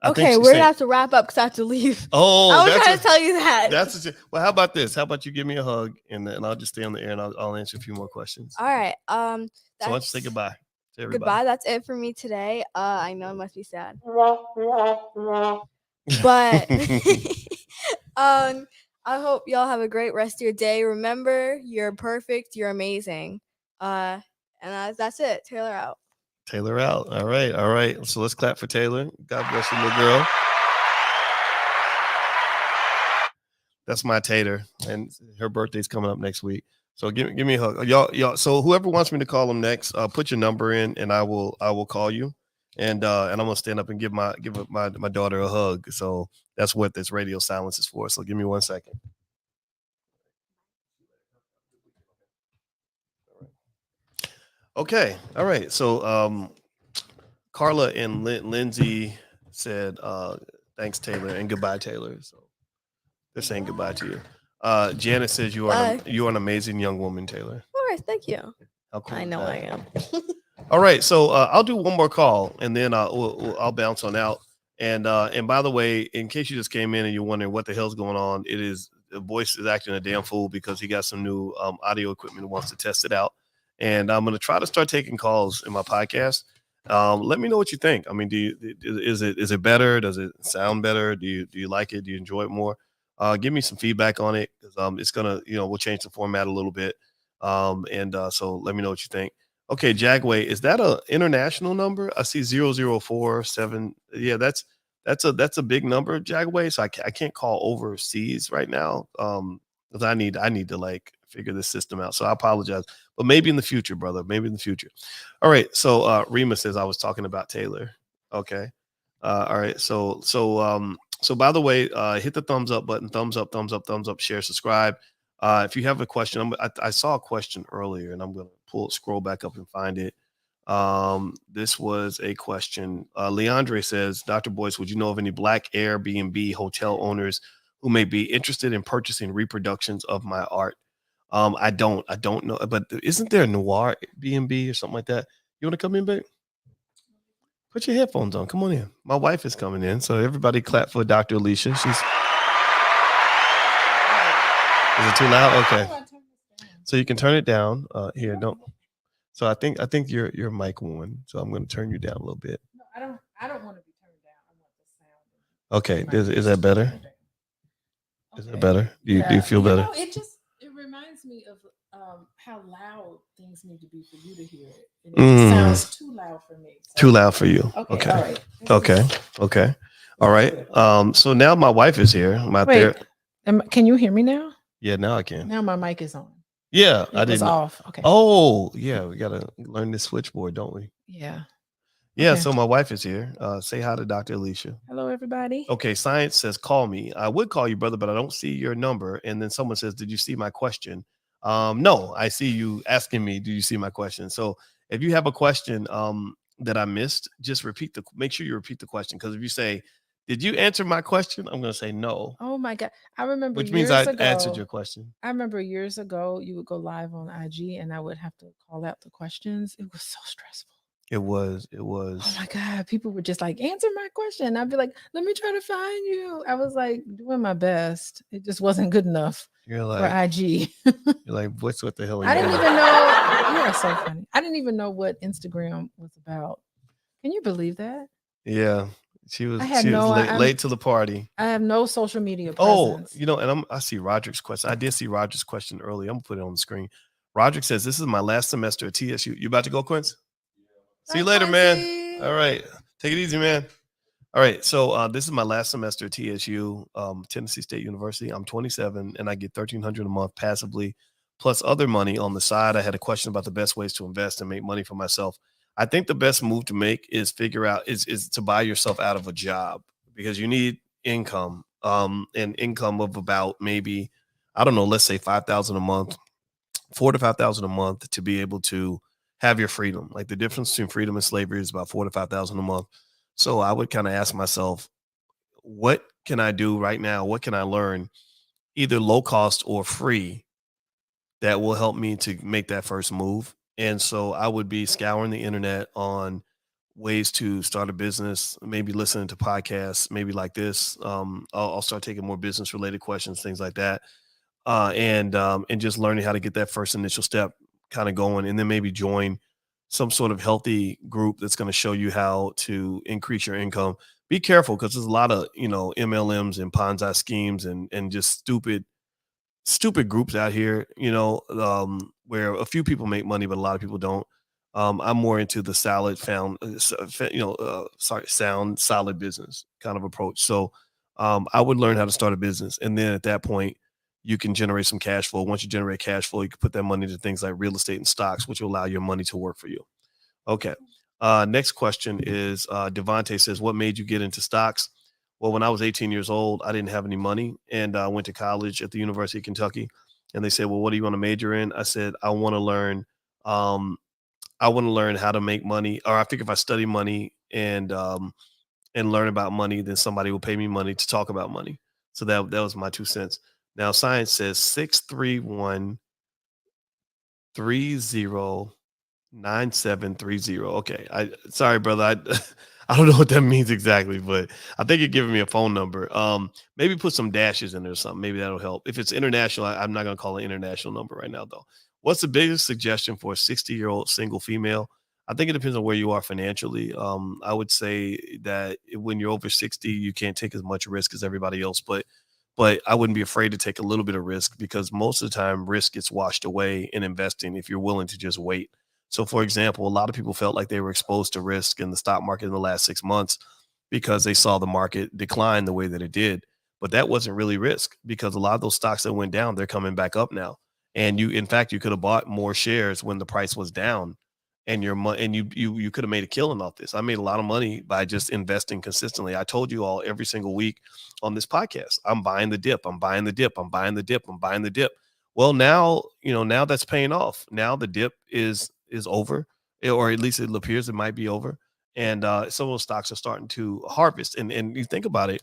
Okay, we're gonna have to wrap up because I have to leave. Oh, I was trying to tell you that. Well, how about this? How about you give me a hug and I'll just stay on the air and I'll answer a few more questions. All right. So why don't you say goodbye to everybody? Goodbye. That's it for me today. I know it must be sad, but I hope y'all have a great rest of your day. Remember, you're perfect. You're amazing. And that's it. Taylor out. Taylor out. All right. So let's clap for Taylor. God bless you, little girl. That's my Tater, and her birthday's coming up next week. So give me a hug, y'all. So whoever wants me to call them next, put your number in, and I will call you, and I'm gonna stand up and give my daughter a hug. So that's what this radio silence is for. So give me 1 second. Okay. All right. So Carla and Lindsay said thanks, Taylor, and goodbye, Taylor. So they're saying goodbye to you. Janet says you are an amazing young woman, Taylor. All right, thank you. How cool I know I am. All right, so I'll do one more call and then I'll bounce on out. And by the way, in case you just came in and you're wondering what the hell's going on, it is Boyce is acting a damn fool because he got some new audio equipment and wants to test it out. And I'm going to try to start taking calls in my podcast. Let me know what you think. I mean, is it better? Does it sound better? Do you like it? Do you enjoy it more? Give me some feedback on it because it's gonna, we'll change the format a little bit. So let me know what you think. Okay, Jagway, is that a international number? I see 0047. Yeah, that's a big number, Jagway. So I can't call overseas right now. Because I need to like figure this system out. So I apologize. But maybe in the future, brother. Maybe in the future. All right. So Rima says I was talking about Taylor. Okay. All right. So by the way, hit the thumbs up button, thumbs up, share, subscribe. If you have a question, I saw a question earlier and I'm going to scroll back up and find it. This was a question. Leandre says, Dr. Boyce, would you know of any Black Airbnb hotel owners who may be interested in purchasing reproductions of my art? I don't know, but isn't there a Noir B&B or something like that? You want to come in, babe? Put your headphones on. Come on in. My wife is coming in. So everybody clap for Dr. Alicia. Is it too loud? Okay. So you can turn it down. Here, don't. So I think your mic won. So I'm going to turn you down a little bit. No, I don't want to be turned down. I want the Okay. sound. Is that better? Is that better? Do you feel better? It reminds me of how loud things need to be for you to hear it. And it sounds too loud for me. So. Too loud for you. Okay. All right. Okay. All right. So now my wife is here. Can you hear me now? Yeah, now I can. Now my mic is on. Yeah, I didn't. Off. Okay. Oh, yeah, we gotta learn this switchboard, don't we? Yeah. Yeah. Okay. So my wife is here. Say hi to Dr. Alicia. Hello, everybody. Okay. Science says, call me. I would call you, brother, but I don't see your number. And then someone says, did you see my question? No, I see you asking me, do you see my question? So if you have a question that I missed, just make sure you repeat the question. Because if you say, did you answer my question? I'm going to say no. Oh my God. I remember Which means I answered your question. I remember years ago, you would go live on IG and I would have to call out the questions. It was so stressful. It was. Oh my God. People were just like, answer my question. I'd be like, let me try to find you. I was like doing my best. It just wasn't good enough for IG. You're like, what the hell? I didn't even know. You are so funny. I didn't even know what Instagram was about. Can you believe that? Yeah. She was late to the party. I have no social media presence. Oh, and I see Roderick's question. I did see Roderick's question earlier. I'm gonna put it on the screen. Roderick says, this is my last semester at TSU. You about to go, Quince? See you later, man. All right. Take it easy, man. All right. So this is my last semester at TSU, Tennessee State University. I'm 27 and I get $1,300 a month passively, plus other money on the side. I had a question about the best ways to invest and make money for myself. I think the best move to make is figure out is to buy yourself out of a job, because you need income, and income of about maybe, I don't know, let's say 5,000 a month, 4,000 to 5,000 a month, to be able to have your freedom. Like the difference between freedom and slavery is about 4,000 to 5,000 a month. So I would kind of ask myself, what can I do right now? What can I learn, either low cost or free, that will help me to make that first move? And so I would be scouring the internet on ways to start a business, maybe listening to podcasts, maybe like this. I'll start taking more business related questions, things like that. And just learning how to get that first initial step kind of going, and then maybe join some sort of healthy group that's going to show you how to increase your income. Be careful, because there's a lot of, MLMs and Ponzi schemes and just stupid groups out here, where a few people make money, but a lot of people don't. I'm more into the sound, solid business kind of approach. So I would learn how to start a business. And then at that point, you can generate some cash flow. Once you generate cash flow, you can put that money into things like real estate and stocks, which will allow your money to work for you. Okay. Next question is Devontae says, what made you get into stocks? Well, when I was 18 years old, I didn't have any money, and I went to college at the University of Kentucky. And they said, well, what do you want to major in? I said, I want to learn how to make money. Or I figure if I study money and learn about money, then somebody will pay me money to talk about money. So that was my 2 cents. Now, science says 631-30-9730. Okay. Sorry, brother. I don't know what that means exactly, but I think you're giving me a phone number. Maybe put some dashes in there or something. Maybe that'll help. If it's international, I'm not going to call an international number right now, though. What's the biggest suggestion for a 60-year-old single female? I think it depends on where you are financially. I would say that when you're over 60, you can't take as much risk as everybody else, but I wouldn't be afraid to take a little bit of risk, because most of the time risk gets washed away in investing if you're willing to just wait. So, for example, a lot of people felt like they were exposed to risk in the stock market in the last 6 months because they saw the market decline the way that it did. But that wasn't really risk, because a lot of those stocks that went down, they're coming back up now. And in fact, you could have bought more shares when the price was down, and you could have made a killing off this. I made a lot of money by just investing consistently. I told you all every single week on this podcast, I'm buying the dip. I'm buying the dip. I'm buying the dip. I'm buying the dip. Well, now that's paying off. Now the dip is over, or at least it appears it might be over. And some of those stocks are starting to harvest. And you think about it,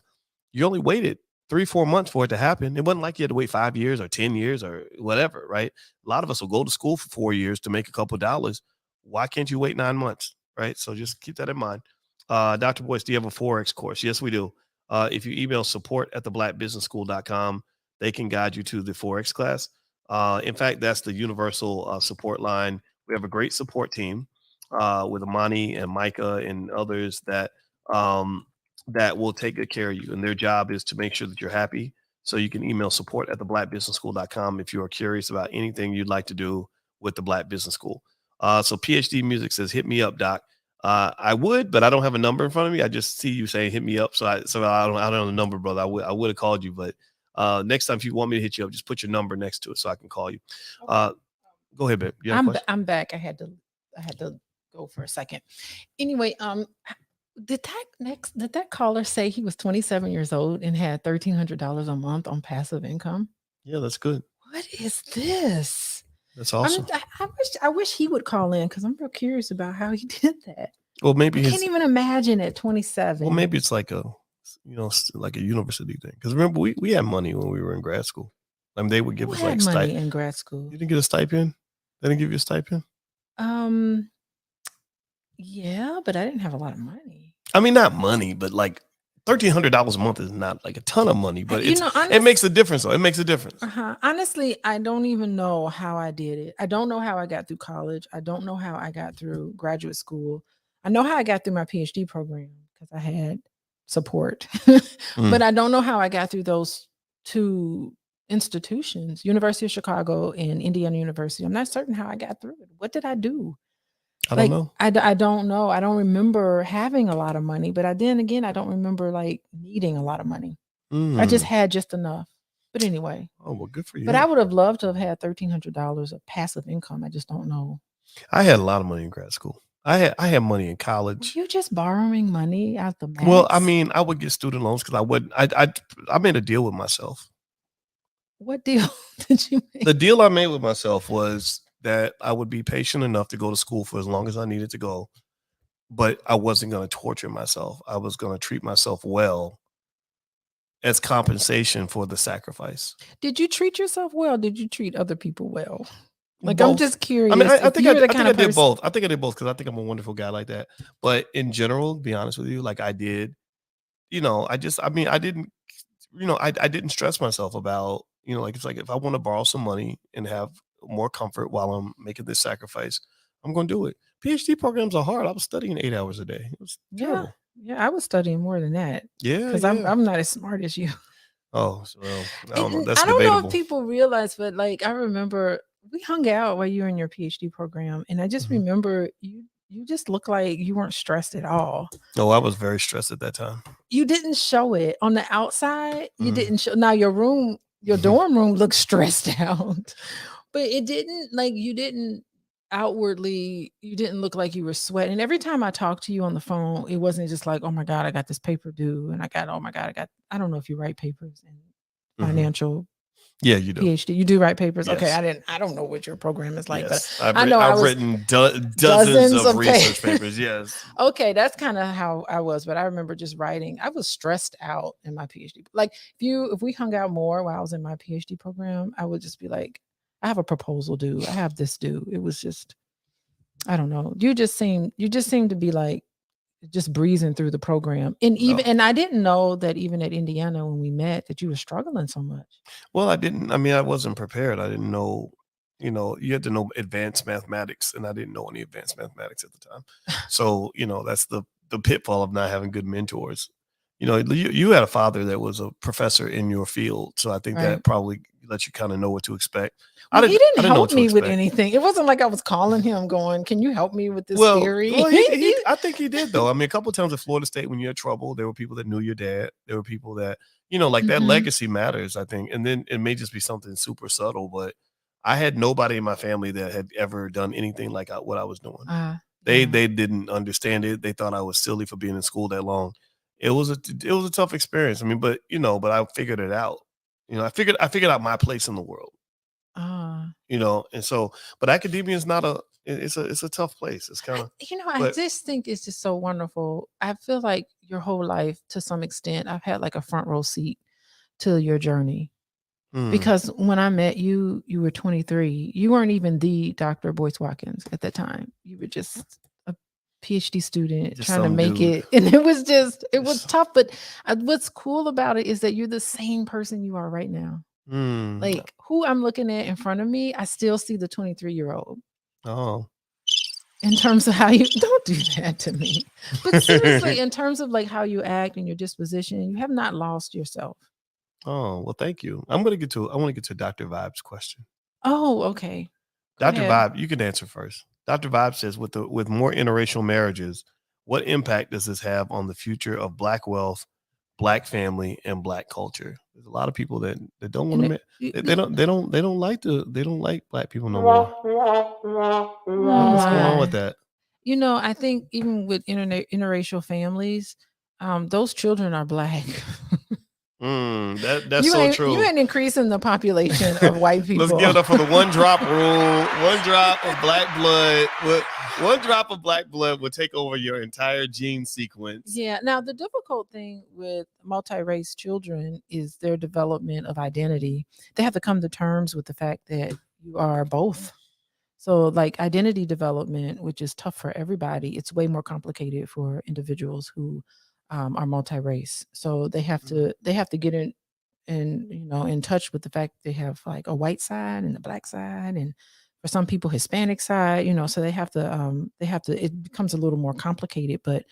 you only waited 3-4 months for it to happen. It wasn't like you had to wait 5 years or 10 years or whatever, right? A lot of us will go to school for 4 years to make a couple of dollars. Why can't you wait 9 months, right? So just keep that in mind. Dr. Boyce, do you have a Forex course? Yes, we do. If you email support@theblackbusinessschool.com, they can guide you to the Forex class. In fact, that's the universal support line. We have a great support team with Amani and Micah and others that will take good care of you. And their job is to make sure that you're happy. So you can email support@theblackbusinessschool.com if you are curious about anything you'd like to do with the Black Business School. So PhD Music says, hit me up, Doc. I would, but I don't have a number in front of me. I just see you saying hit me up. So I don't have a number, brother. I would have called you, but Next time, if you want me to hit you up, just put your number next to it so I can call you. Go ahead, babe. I'm back. I had to go for a second. Anyway, did that caller say he was 27 years old and had $1,300 a month on passive income? Yeah, that's good. What is this? That's awesome. I wish he would call in because I'm real curious about how he did that. Well, maybe I can't even imagine at 27. Well, maybe it's like a university thing. Because remember, we had money when we were in grad school. I mean, they would give us like money in grad school. You didn't get a stipend? They didn't give you a stipend? Yeah, but I didn't have a lot of money. I mean, not money, but like $1,300 a month is not like a ton of money, but it makes a difference. Though it makes a difference. Honestly, I don't even know how I did it. I don't know how I got through college. I don't know how I got through graduate school. I know how I got through my PhD program because I had support, but I don't know how I got through those two institutions, University of Chicago and Indiana University. I'm not certain how I got through it. What did I do? I don't know. I don't know. I don't remember having a lot of money, but I don't remember like needing a lot of money. I just had just enough. But anyway. Oh, well, good for you. But I would have loved to have had $1,300 of passive income. I just don't know. I had a lot of money in grad school. I had money in college. Were you just borrowing money out the max? Well, I mean, I would get student loans because I made a deal with myself. What deal did you make? The deal I made with myself was that I would be patient enough to go to school for as long as I needed to go, but I wasn't going to torture myself. I was going to treat myself well as compensation for the sacrifice. Did you treat yourself well? Did you treat other people well? Like, both. I'm just curious. I mean, I think I did both. I think I did both because I think I'm a wonderful guy like that. But in general, to be honest with you, like I did, I didn't stress myself about, like, it's like if I want to borrow some money and have more comfort while I'm making this sacrifice, I'm going to do it. PhD programs are hard. I was studying 8 hours a day. It was terrible. Yeah, I was studying more than that. Yeah, because I'm not as smart as you. Oh, well, I don't know. That's I don't debatable. know if people realize, but like I remember we hung out while you were in your PhD program, and I just remember you just looked like you weren't stressed at all. No, I was very stressed at that time. You didn't show it on the outside. You didn't show. Now your dorm room looked stressed out, but it didn't you didn't outwardly. You didn't look like you were sweating. Every time I talked to you on the phone, it wasn't just like, oh my God, I got this paper due, and I don't know if you write papers in financial. Yeah, you do. PhD. You do write papers. Yes. Okay, I don't know what your program is like, yes. but I've written dozens of research papers. Yes. Okay, that's kind of how I was, but I remember just writing. I was stressed out in my PhD. Like if we hung out more while I was in my PhD program, I would just be like, I have a proposal due. I have this due. It was just, I don't know. You just seemed to be like just breezing through the program. And I didn't know that even at Indiana when we met that you were struggling so much. Well, I wasn't prepared. I didn't know, you had to know advanced mathematics, and I didn't know any advanced mathematics at the time. So, that's the pitfall of not having good mentors. You had a father that was a professor in your field. So I think that probably lets you kind of know what to expect. Well, he didn't help me with anything. It wasn't like I was calling him going, can you help me with this theory? Well, I think he did, though. I mean, a couple of times at Florida State, when you had trouble, there were people that knew your dad. There were people that, that legacy matters, I think. And then it may just be something super subtle, but I had nobody in my family that had ever done anything like what I was doing. They didn't understand it. They thought I was silly for being in school that long. It was a tough experience. I mean, but I figured it out. I figured out my place in the world. And so, but academia is not it's a tough place. It's kind of, I just think it's just so wonderful. I feel like your whole life, to some extent, I've had like a front row seat to your journey. Because when I met you, you were 23. You weren't even the Dr. Boyce Watkins at that time. You were just a PhD student trying to make it. And it was tough. But what's cool about it is that you're the same person you are right now. Like who I'm looking at in front of me, I still see the 23-year-old. Oh. In terms of how you don't do that to me. But seriously, in terms of like how you act and your disposition, you have not lost yourself. Oh, well, thank you. I want to get to Dr. Vibe's question. Oh, okay. Dr. Vibe, you can answer first. Dr. Vibe says, with more interracial marriages, what impact does this have on the future of Black wealth, Black family and Black culture. There's a lot of people that don't want to. They don't like Black people no more. What's going on with that? You know, I think even with interracial families, those children are Black. That's so true. You ain't increasing the population of white people. Let's give it up for the 1 drop rule. 1 drop of Black blood. 1 drop of Black blood will take over your entire gene sequence. Yeah. Now, the difficult thing with multi-race children is their development of identity. They have to come to terms with the fact that you are both. So like identity development, which is tough for everybody, it's way more complicated for individuals who are multi-race. So they have to get in touch with the fact they have like a white side and a Black side, and for some people Hispanic side, so they have to it becomes a little more complicated, but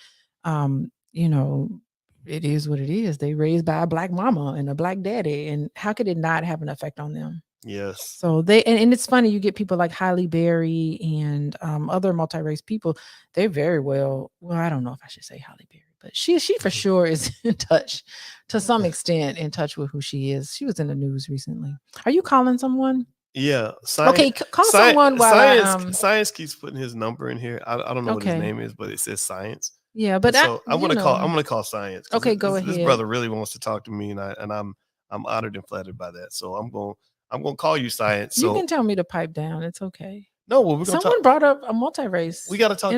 it is what it is. They raised by a Black mama and a Black daddy, and how could it not have an effect on them? Yes. So and it's funny, you get people like Halle Berry and other multi-race people. They're very well, I don't know if I should say Halle Berry, but she for sure is in touch to some extent, in touch with who she is. She was in the news recently. Are you calling someone? Yeah. Okay, call someone while Science keeps putting his number in here. I don't know what his name is, but it says Science. Yeah, but so I'm gonna call Science. Okay, go ahead. This brother really wants to talk to me, and I'm honored and flattered by that. So I'm gonna call you Science. So you can tell me to pipe down. It's okay. No, well, someone brought up a multi-race. We got to talk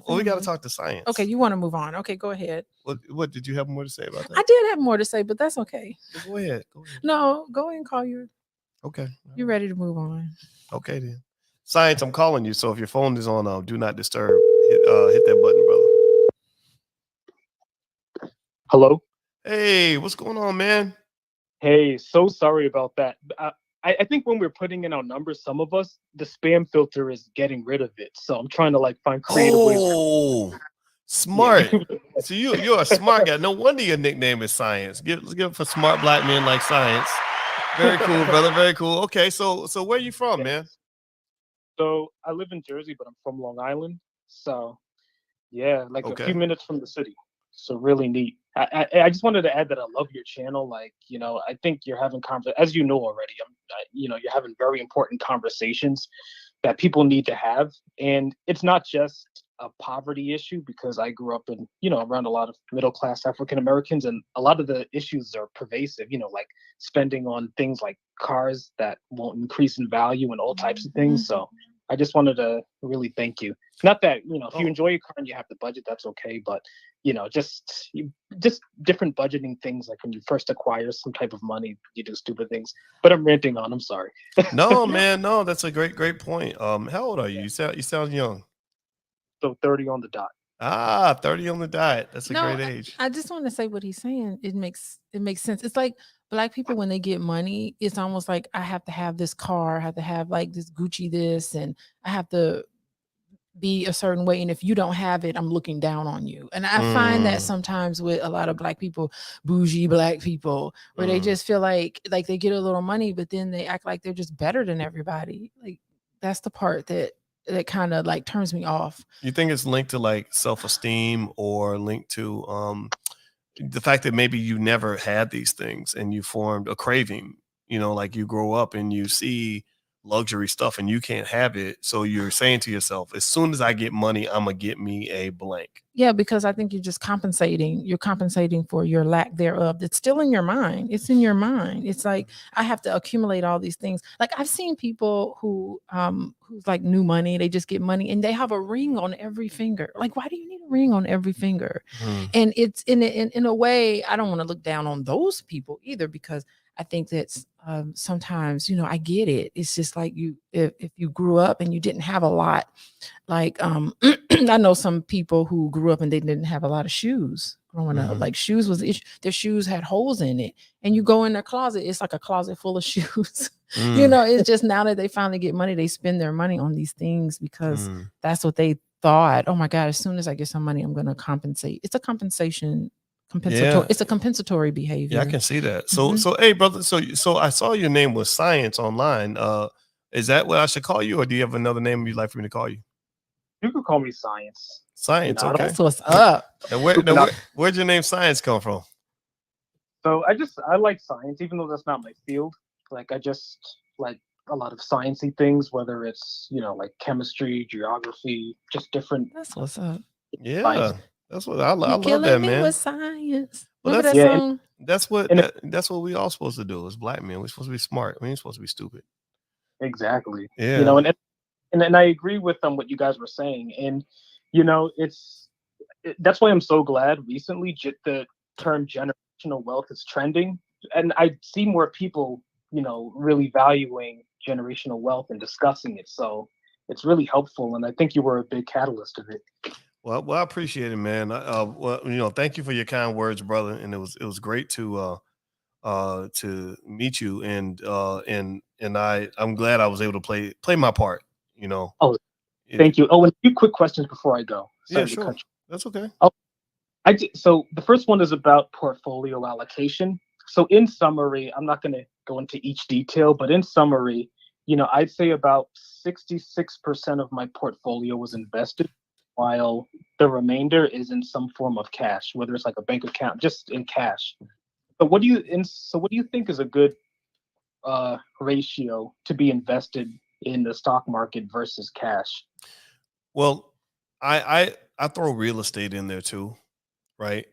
we got to talk to Science. Okay, you want to move on? Okay, go ahead. What did you have more to say about that? I did have more to say, but that's okay. Go ahead. No, go ahead and call your. Okay. You ready to move on? Okay then. Science, I'm calling you. So if your phone is on do not disturb, hit that button, brother. Hello. Hey, what's going on, man? Hey, so sorry about that. I think when we're putting in our numbers, some of us, the spam filter is getting rid of it. So I'm trying to find creative ways. Oh, smart. So you're a smart guy. No wonder your nickname is Science. Let's give it for smart Black men like Science. Very cool, brother. Very cool. Okay, so where you from, man? So I live in Jersey, but I'm from Long Island. So yeah, a few minutes from the city. So really neat. I just wanted to add that I love your channel. I think you're having as you know already. You're having very important conversations that people need to have, and it's not just a poverty issue, because I grew up in around a lot of middle class African Americans, and a lot of the issues are pervasive. Like spending on things like cars that won't increase in value and all types of things. So I just wanted to really thank you. Not that if you enjoy your car and you have the budget, that's okay, but just different budgeting things, like when you first acquire some type of money, you do stupid things. But I'm ranting on. I'm sorry. No, man, no, that's a great point. How old are you? You sound young. So 30 on the dot. 30 on the dot. That's a great age. I just want to say what he's saying. It makes sense. It's like Black people, when they get money, it's almost like I have to have this car, I have to have this Gucci this, and I have to be a certain way, and if you don't have it, I'm looking down on you. And I find that sometimes with a lot of Black people, bougie Black people, where they just feel like they get a little money, but then they act like they're just better than everybody. That's the part that kind of turns me off. You think it's linked to self-esteem, or linked to the fact that maybe you never had these things and you formed a craving, you grow up and you see luxury stuff and you can't have it, so you're saying to yourself, as soon as I get money, I'm gonna get me a blank. Yeah, because I think you're just compensating for your lack thereof. That's still in your mind. It's in your mind. It's like I have to accumulate all these things. I've seen people who's new money, they just get money and they have a ring on every finger. Why do you need a ring on every finger? And it's in a way, I don't want to look down on those people either, because I think that's sometimes, I get it. It's just if you grew up and you didn't have a lot, I know some people who grew up and they didn't have a lot of shoes growing up. Shoes was their shoes had holes in it, and you go in their closet, it's like a closet full of shoes. It's just now that they finally get money, they spend their money on these things because that's what they thought. Oh my God, as soon as I get some money, I'm going to compensate. It's a compensation. It's a compensatory behavior. Yeah, I can see that. So hey, brother, so I saw your name was Science online. Is that what I should call you, or do you have another name you'd like for me to call you? You can call me Science. Science, okay. That's what's up. And where'd your name Science come from? So I like science, even though that's not my field. Like I just like a lot of sciencey things, whether it's like chemistry, geography, just different. That's what's up. Yeah, science. that's what I You love killing that, me man. with science. Well, Remember that Yeah, song? that's what and that's what we all supposed to do as black men. We're supposed to be smart. We ain't supposed to be stupid. exactly. Yeah. And I agree with what you guys were saying, and that's why I'm so glad recently the term generational wealth is trending, and I see more people really valuing generational wealth and discussing it. So it's really helpful, and I think you were a big catalyst of it. Well, I appreciate it, man. Well, thank you for your kind words, brother. And it was great to meet you, and I'm glad I was able to play my part. Oh, thank you. Oh, and a few quick questions before I go. Yeah, Sorry to sure. cut you. That's okay. Oh, so the first one is about portfolio allocation. So in summary, I'm not going to go into each detail, but in summary, I'd say about 66% of my portfolio was invested, while the remainder is in some form of cash, whether it's like a bank account, just in cash. But what do you think is a good ratio to be invested in the stock market versus cash? Well, I throw real estate in there too, right?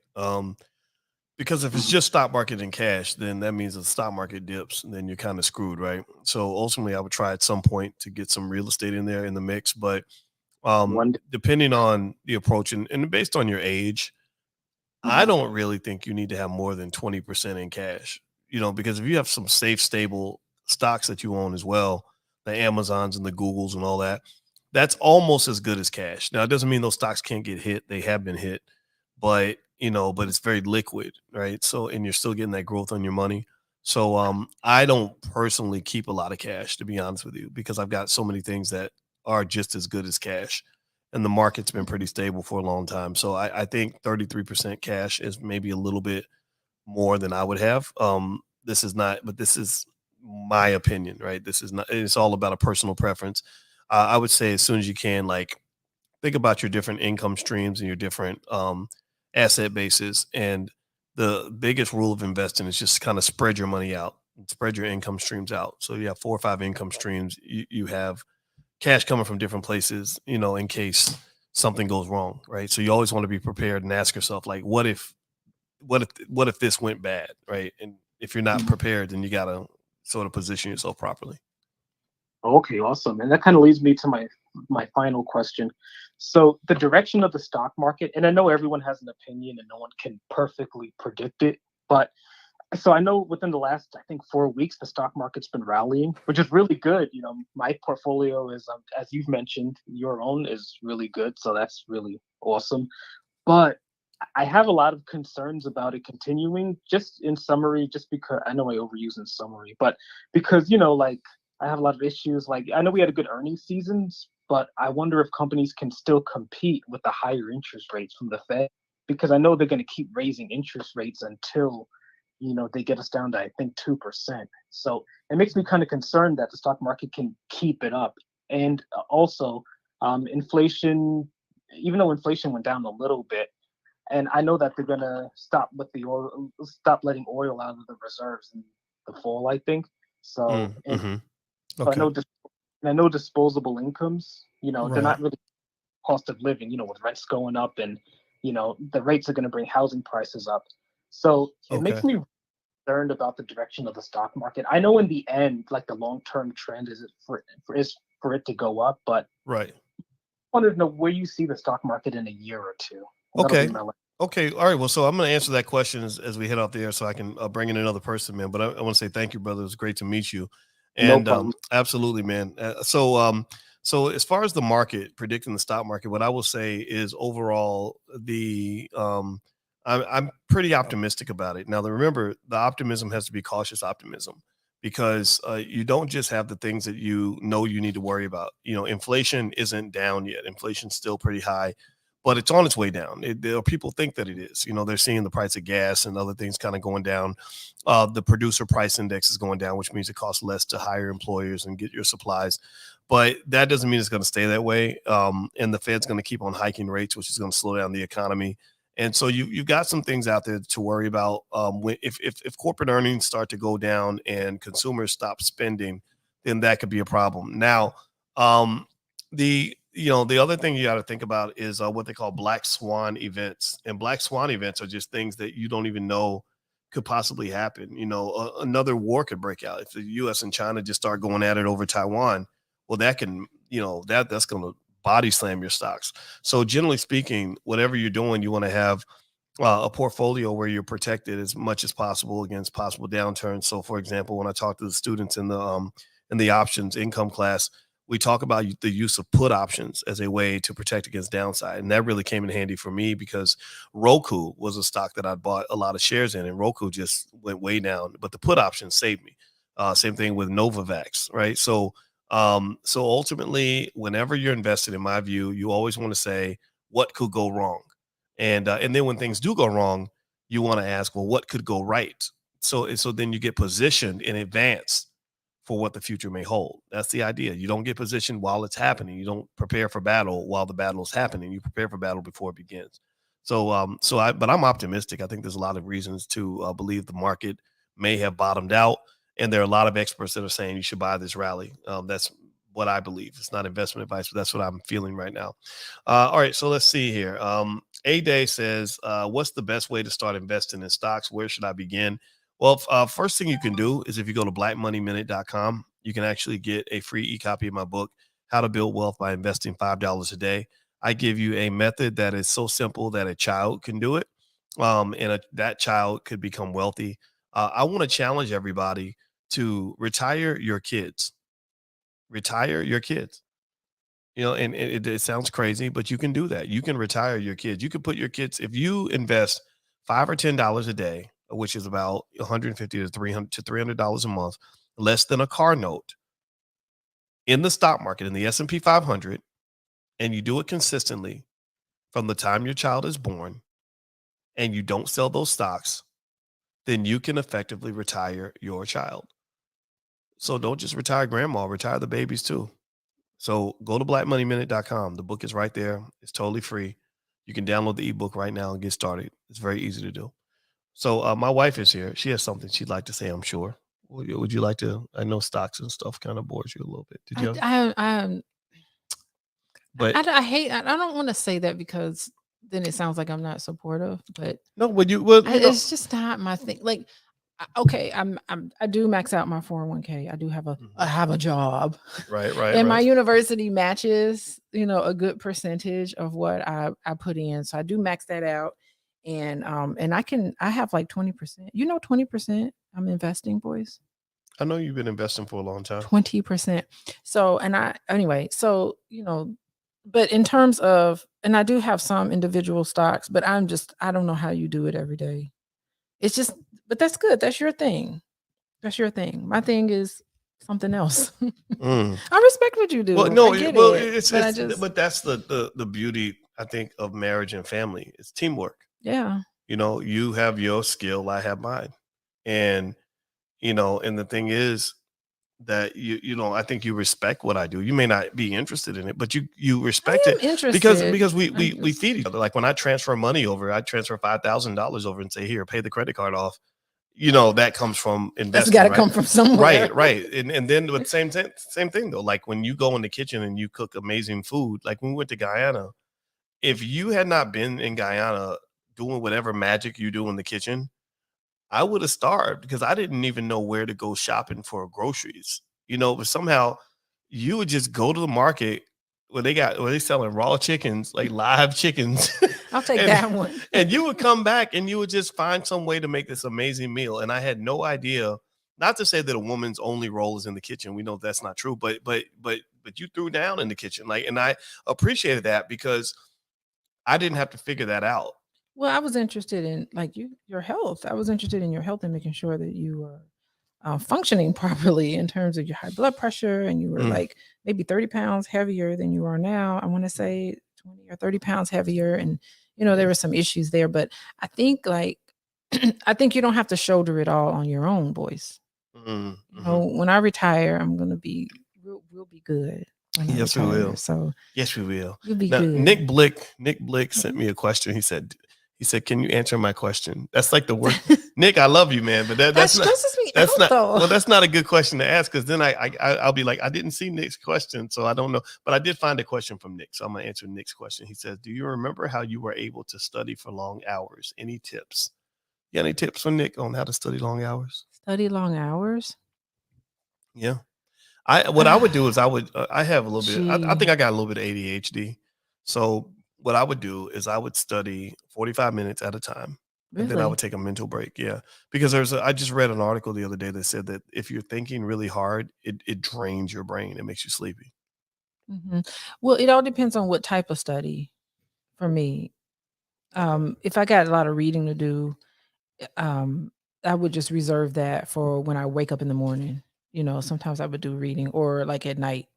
Because if it's just stock market and cash, then that means the stock market dips, and then you're kind of screwed, right? So ultimately, I would try at some point to get some real estate in there in the mix, but depending on the approach and based on your age, I don't really think you need to have more than 20% in cash, because if you have some safe, stable stocks that you own as well, the Amazons and the Googles and all that, that's almost as good as cash. Now, it doesn't mean those stocks can't get hit. They have been hit, but it's very liquid, right? So, and you're still getting that growth on your money. So, I don't personally keep a lot of cash, to be honest with you, because I've got so many things that are just as good as cash, and the market's been pretty stable for a long time. So I think 33% cash is maybe a little bit more than I would have. This is my opinion, right? This is not, it's all about a personal preference. I would say as soon as you can, like, think about your different income streams and your different asset bases. And the biggest rule of investing is just kind of spread your money out, spread your income streams out. So you have 4 or 5 income streams. You have cash coming from different places, in case something goes wrong, right? So you always want to be prepared and ask yourself, like, what if this went bad, right? And if you're not prepared, then you got to sort of position yourself properly. Okay, awesome. And that kind of leads me to my final question. So the direction of the stock market, and I know everyone has an opinion and no one can perfectly predict it, but so I know within the last, I think, 4 weeks, the stock market's been rallying, which is really good. My portfolio is, as you've mentioned, your own is really good. So that's really awesome. But I have a lot of concerns about it continuing. Just in summary, just because I know I overuse in summary, but because, like, I have a lot of issues. Like, I know we had a good earnings seasons, but I wonder if companies can still compete with the higher interest rates from the Fed, because I know they're going to keep raising interest rates until they get us down to, I think, 2%. So it makes me kind of concerned that the stock market can keep it up. And also, inflation, even though inflation went down a little bit, and I know that they're going to stop letting oil out of the reserves in the fall, I think. So, Okay. So I know disposable incomes, they're Right. not really cost of living, with rents going up, and, the rates are going to bring housing prices up. So it makes me concerned about the direction of the stock market. I know in the end, like, the long-term trend is for it to go up, but Right. I wanted to know where you see the stock market in a year or two. Okay. Okay. All right. Well, so I'm going to answer that question as we head off the air, so I can bring in another person, man. But I want to say thank you, brother. It was great to meet you. And absolutely, man. So as far as the market, predicting the stock market, what I will say is overall I'm pretty optimistic about it. Now, remember, the optimism has to be cautious optimism, because you don't just have the things that you need to worry about. Inflation isn't down yet. Inflation's still pretty high, but it's on its way down. People think that it is. They're seeing the price of gas and other things kind of going down. The producer price index is going down, which means it costs less to hire employers and get your supplies. But that doesn't mean it's going to stay that way. And the Fed's going to keep on hiking rates, which is going to slow down the economy. And so you've got some things out there to worry about. If corporate earnings start to go down and consumers stop spending, then that could be a problem. Now, the other thing you got to think about is what they call black swan events. And black swan events are just things that you don't even know could possibly happen. Another war could break out if the U.S. and China just start going at it over Taiwan. Well, that can, that's going to body slam your stocks. So generally speaking, whatever you're doing, you want to have a portfolio where you're protected as much as possible against possible downturns. So, for example, when I talk to the students in the options income class, we talk about the use of put options as a way to protect against downside. And that really came in handy for me because Roku was a stock that I bought a lot of shares in, and Roku just went way down, but the put option saved me. Same thing with Novavax, right? So ultimately, whenever you're invested, in my view, you always want to say, what could go wrong? And then when things do go wrong, you want to ask, well, what could go right? So then you get positioned in advance for what the future may hold. That's the idea. You don't get positioned while it's happening. You don't prepare for battle while the battle is happening. You prepare for battle before it begins. But I'm optimistic. I think there's a lot of reasons to believe the market may have bottomed out. And there are a lot of experts that are saying you should buy this rally. That's what I believe. It's not investment advice, but that's what I'm feeling right now. All right, so let's see here. A-Day says, what's the best way to start investing in stocks? Where should I begin? Well, first thing you can do is if you go to blackmoneyminute.com, you can actually get a free e-copy of my book, How to Build Wealth by Investing $5 a Day. I give you a method that is so simple that a child can do it, that child could become wealthy. I want to challenge everybody to retire your kids. Retire your kids. And it sounds crazy, but you can do that. You can retire your kids. You can put your kids, if you invest $5 or $10 a day, which is about $150 to $300 a month, less than a car note, in the stock market, in the S&P 500, and you do it consistently from the time your child is born, and you don't sell those stocks, then you can effectively retire your child. So don't just retire grandma, retire the babies too. So go to blackmoneyminute.com. The book is right there. It's totally free. You can download the ebook right now and get started. It's very easy to do. So my wife is here. She has something she'd like to say, I'm sure. Would you like to? I know stocks and stuff kind of bores you a little bit. Did you? I don't want to say that because then it sounds like I'm not supportive. But no, it's just not my thing. Like, okay, I do max out my 401k. I have a job. Right. And my university matches, a good percentage of what I put in. So I do max that out. And I have like 20%, 20% I'm investing, boys. I know you've been investing for a long time. 20%. So, but in terms of, and I do have some individual stocks, but I don't know how you do it every day. It's just, but that's good. That's your thing. My thing is something else. I respect what you do. Well, no, but that's the beauty, I think, of marriage and family. It's teamwork. Yeah. You have your skill, I have mine. And, and the thing is that I think you respect what I do. You may not be interested in it, but you respect it because we feed each other. Like when I transfer money over, I transfer $5,000 over and say, here, pay the credit card off. That comes from investing. That's got to come from somewhere. Right. And then with same thing though, like when you go in the kitchen and you cook amazing food, like when we went to Guyana, if you had not been in Guyana doing whatever magic you do in the kitchen, I would have starved because I didn't even know where to go shopping for groceries. But somehow you would just go to the market where they selling raw chickens, like live chickens. I'll take that one. And you would come back and you would just find some way to make this amazing meal. And I had no idea, not to say that a woman's only role is in the kitchen. We know that's not true, but you threw down in the kitchen. and I appreciated that because I didn't have to figure that out. Well, I was interested in your health. I was interested in your health and making sure that you were functioning properly in terms of your high blood pressure, and you were like maybe 30 pounds heavier than you are now. I want to say 20 or 30 pounds heavier, and there were some issues there. But I think I think you don't have to shoulder it all on your own, Boyce. When I retire, I'm gonna be we'll be good. Yes, we will. So yes, we will. You'll be good. Nick Blick sent me a question. He said, He said, "Can you answer my question?" That's like the worst. Nick, I love you, man, but that's not, stresses me that's out, not though. well. That's not a good question to ask because then I'll be like, I didn't see Nick's question, so I don't know. But I did find a question from Nick, so I'm gonna answer Nick's question. He says, "Do you remember how you were able to study for long hours? Any tips? You got any tips from Nick on how to study long hours?" Study long hours? Yeah. What I would do is I have a little bit. I think Gee. I got a little bit of ADHD. So what I would do is I would study 45 minutes at a time. And then I Really? would take a mental break. Yeah. Because I just read an article the other day that said that if you're thinking really hard, it drains your brain. It makes you sleepy. Mhm. Well, it all depends on what type of study for me. If I got a lot of reading to do, I would just reserve that for when I wake up in the morning. You know, sometimes I would do reading or like at night.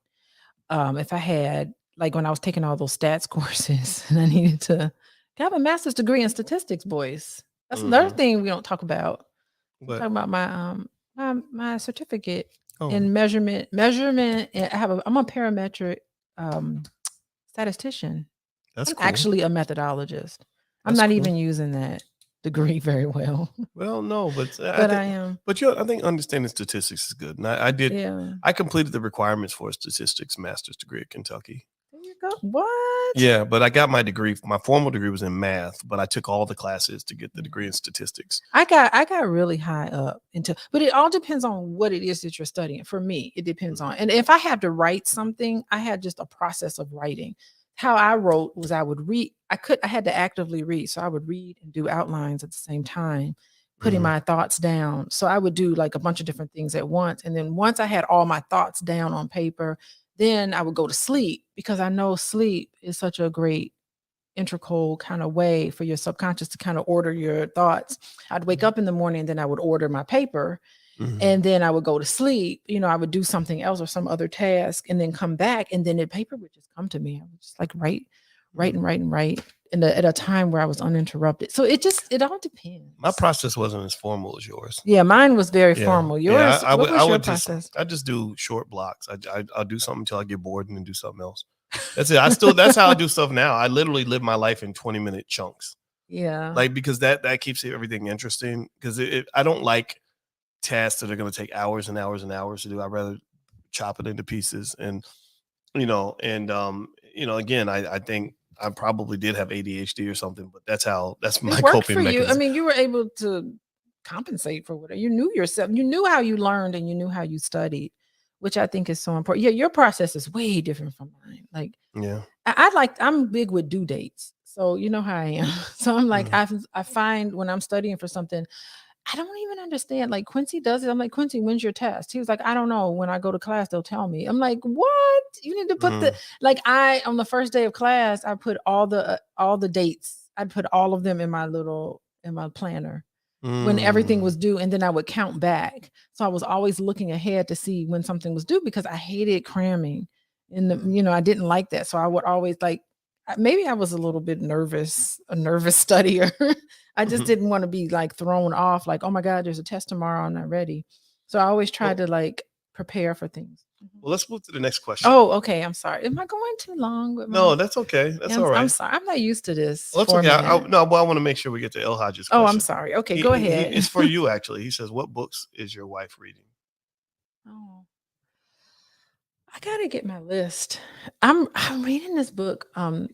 If I had like when I was taking all those stats courses and I needed to have a master's degree in statistics, boys. That's another Mhm. thing we don't talk about. But Talk about my certificate oh, in measurement. And I'm a parametric statistician. that's I'm cool. actually a methodologist. I'm That's not cool. even using that degree very well. Well, no, but But I am. I think understanding statistics is good. And Yeah. I completed the requirements for a statistics master's degree at Kentucky. There you go. What? Yeah, but I got my degree. My formal degree was in math, but I took all the classes to get the degree in statistics. I got really high up into, but it all depends on what it is that you're studying. For me, it depends on, and if I had to write something, I had just a process of writing. How I wrote was I would read. I had to actively read, so I would read and do outlines at the same time, putting my thoughts down. So I would do like a bunch of different things at once, and then once I had all my thoughts down on paper, then I would go to sleep because I know sleep is such a great integral kind of way for your subconscious to kind of order your thoughts. I'd wake up in the morning and then I would order my paper and then I would go to sleep. You know, I would do something else or some other task and then come back and then the paper would just come to me. I would just like write at a time where I was uninterrupted. So it all depends. My process wasn't as formal as yours. Yeah, mine was very formal. Yours, I what was your just process? I just do short blocks. I'll do something until I get bored and then do something else. That's it. That's how I do stuff now. I literally live my life in 20-minute chunks. Yeah. Like because that keeps everything interesting. Because I don't like tasks that are going to take hours and hours and hours to do. I'd rather chop it into pieces and again, I think I probably did have ADHD or something, but that's my coping mechanism. I mean, you were able to compensate for whatever. You knew yourself. You knew how you learned and you knew how you studied, which I think is so important. Yeah, your process is way different from mine. Like, yeah, I'm big with due dates. So you know how I am. So I'm like, I find when I'm studying for something, I don't even understand. Like Quincy does it. I'm like, Quincy, when's your test? He was like, I don't know. When I go to class, they'll tell me. I'm like, what? You need to put on the first day of class, I put all the dates. I'd put all of them in my planner when everything was due. And then I would count back. So I was always looking ahead to see when something was due because I hated cramming. And I didn't like that. So I would always maybe I was a little bit nervous, a nervous studier. I just didn't want to be like thrown off, like, oh my God, there's a test tomorrow, I'm not ready. So I always tried to like prepare for things. Well, let's move to the next question. Oh, okay. I'm sorry. Am I going too long? No, that's okay. That's all right. I'm sorry. I'm not used to this. Well, that's okay. I want to make sure we get to El Hodge's question. Oh, I'm sorry. Okay, go ahead. It's for you, actually. He says, what books is your wife reading? Oh, I gotta get my list. I'm reading this book, The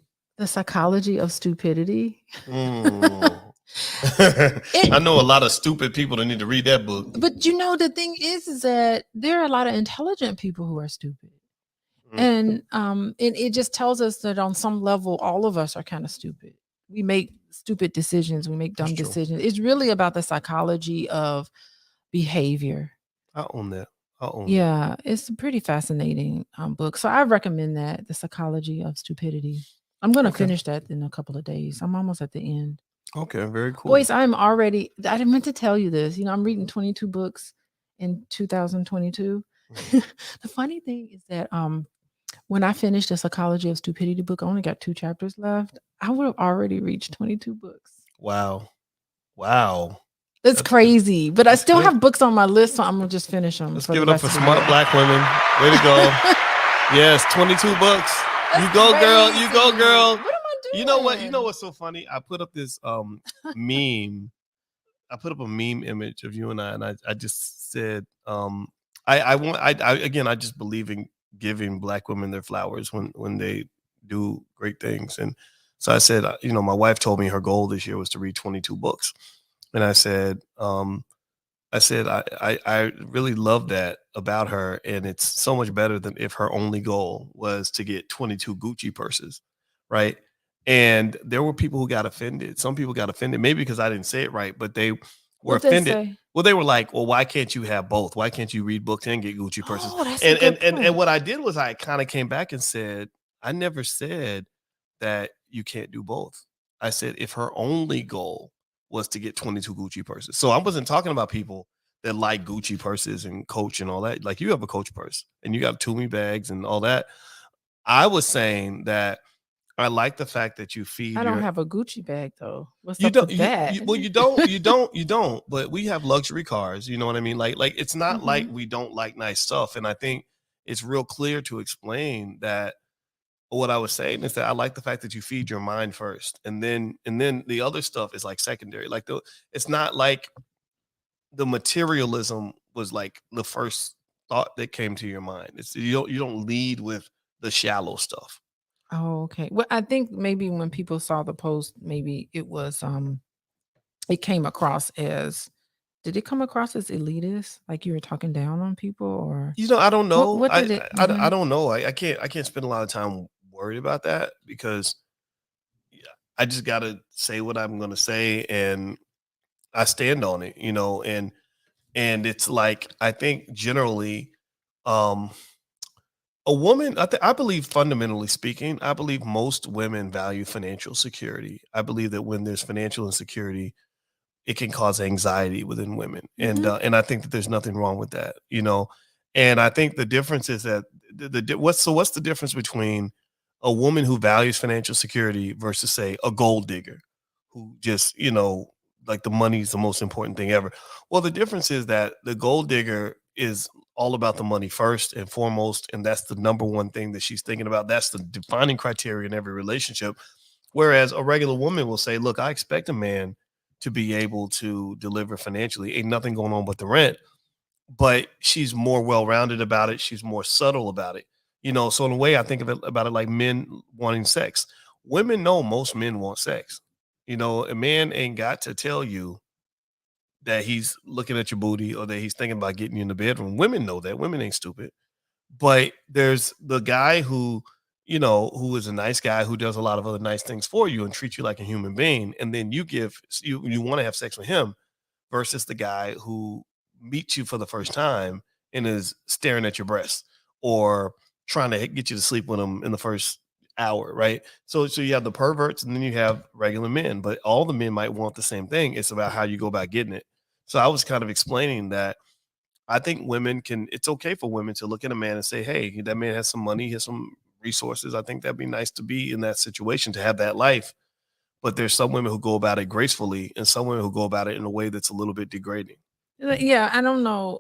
Psychology of Stupidity. I know a lot of stupid people that need to read that book. But the thing is that there are a lot of intelligent people who are stupid. And it just tells us that on some level, all of us are kind of stupid. We make stupid decisions. We make dumb decisions. It's really about the psychology of behavior. I own that. Yeah, it's a pretty fascinating book. So I recommend that, The Psychology of Stupidity. I'm going to finish that in a couple of days. I'm almost at the end. Okay, very cool. Boyce, I didn't meant to tell you this. I'm reading 22 books in 2022. The funny thing is that when I finished The Psychology of Stupidity book, I only got 2 chapters left. I would have already reached 22 books. Wow. That's crazy. But I still have books on my list, so I'm going to just finish them. Let's give it up for smart Black women. Way to go. Yes, 22 books. You go, girl. You go, girl. What am I You know what? You know what's so funny? I put up this meme. I put up a meme image of you and I just said, I just believe in giving Black women their flowers when they do great things. And so I said, my wife told me her goal this year was to read 22 books. And I said, I really love that about her. And it's so much better than if her only goal was to get 22 Gucci purses. Right. And there were people who got offended. Some people got offended, maybe because I didn't say it right, but they were offended. Well, they were like, well, why can't you have both? Why can't you read books and get Gucci purses? Oh, that's a good point. And what I did was I kind of came back and said, I never said that you can't do both. I said, if her only goal was to get 22 Gucci purses. So I wasn't talking about people that like Gucci purses and Coach and all that. Like, you have a Coach purse and you got Toomey bags and all that. I was saying that I like the fact that you feed. I don't have a Gucci bag though. What's you up don't, with that? You don't. But we have luxury cars. You know what I mean? Like it's not like we don't like nice stuff. And I think it's real clear to explain that. What I was saying is that I like the fact that you feed your mind first, and then the other stuff is like secondary. Like it's not like the materialism was like the first thought that came to your mind. It's you don't lead with the shallow stuff. Oh, okay. Well, I think maybe when people saw the post, maybe it was it came across as, did it come across as elitist? Like you were talking down on people, or I don't know. What did it? I don't know. I can't spend a lot of time worried about that because I just gotta say what I'm gonna say and I stand on it, and it's like I think generally a woman, I believe fundamentally speaking, I believe most women value financial security. I believe that when there's financial insecurity, it can cause anxiety within women. And I think that there's nothing wrong with that, and I think the difference is that what's the difference between a woman who values financial security versus, say, a gold digger who just, like the money is the most important thing ever. Well, the difference is that the gold digger is all about the money first and foremost. And that's the number one thing that she's thinking about. That's the defining criteria in every relationship. Whereas a regular woman will say, look, I expect a man to be able to deliver financially. Ain't nothing going on but the rent. But she's more well-rounded about it. She's more subtle about it. So in a way, I think about it like men wanting sex. Women know most men want sex. A man ain't got to tell you that he's looking at your booty or that he's thinking about getting you in the bedroom. Women know that. Women ain't stupid. But there's the guy who is a nice guy who does a lot of other nice things for you and treats you like a human being. And then you want to have sex with him versus the guy who meets you for the first time and is staring at your breasts or trying to get you to sleep with him in the first hour, right? So you have the perverts and then you have regular men, but all the men might want the same thing. It's about how you go about getting it. So I was kind of explaining that I think it's okay for women to look at a man and say, hey, that man has some money, he has some resources. I think that'd be nice to be in that situation, to have that life. But there's some women who go about it gracefully and some women who go about it in a way that's a little bit degrading. Yeah, I don't know.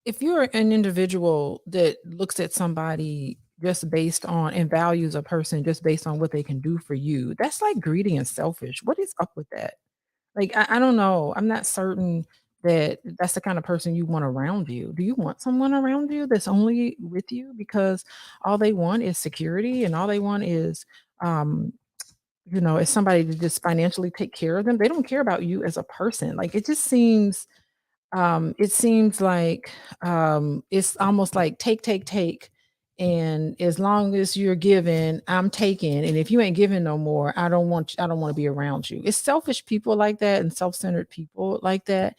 If you're an individual that looks at somebody just based on and values a person just based on what they can do for you, that's like greedy and selfish. What is up with that? Like, I don't know. I'm not certain that that's the kind of person you want around you. Do you want someone around you that's only with you because all they want is security and all they want is, is somebody to just financially take care of them? They don't care about you as a person. Like, it just seems like it's almost like take, and as long as you're giving, I'm taking, and if you ain't giving no more, I don't want to be around you. It's selfish people like that and self-centered people like that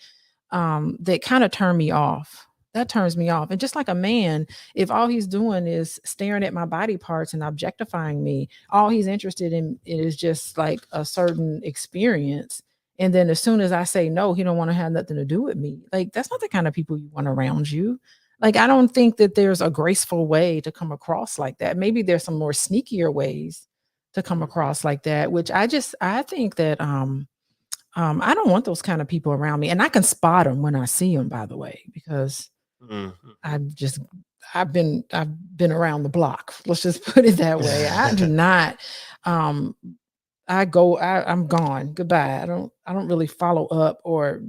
that kind of turn me off. That turns me off. And just like a man, if all he's doing is staring at my body parts and objectifying me, all he's interested in is just like a certain experience. And then as soon as I say no, he don't want to have nothing to do with me. Like, that's not the kind of people you want around you. Like, I don't think that there's a graceful way to come across like that. Maybe there's some more sneakier ways to come across like that, which I think that I don't want those kind of people around me. And I can spot them when I see them, by the way, because I've been around the block. Let's just put it that way. I do not. I'm gone. Goodbye. I don't really follow up or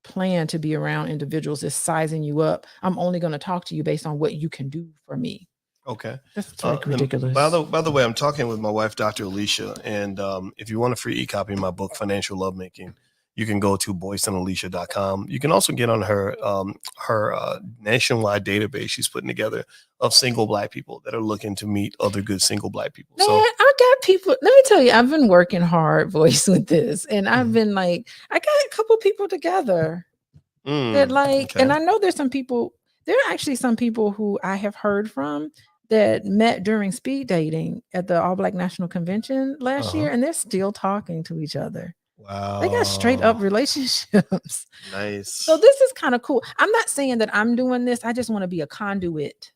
plan to be around individuals that's sizing you up. I'm only going to talk to you based on what you can do for me. Okay. That's like ridiculous. By the way, I'm talking with my wife, Dr. Alicia, and if you want a free e-copy of my book, Financial Lovemaking, you can go to boyceandalicia.com. You can also get on her nationwide database she's putting together of single Black people that are looking to meet other good single Black people. Man, So I got people. Let me tell you, I've been working hard, Boyce, with this, and I've been like, I got a couple people together that like, and I know there's some people. There are actually some people who I have heard from that met during speed dating at the All Black National Convention last year, and they're still talking to each other. Wow. They got straight up relationships. Nice. So this is kind of cool. I'm not saying that I'm doing this. I just want to be a conduit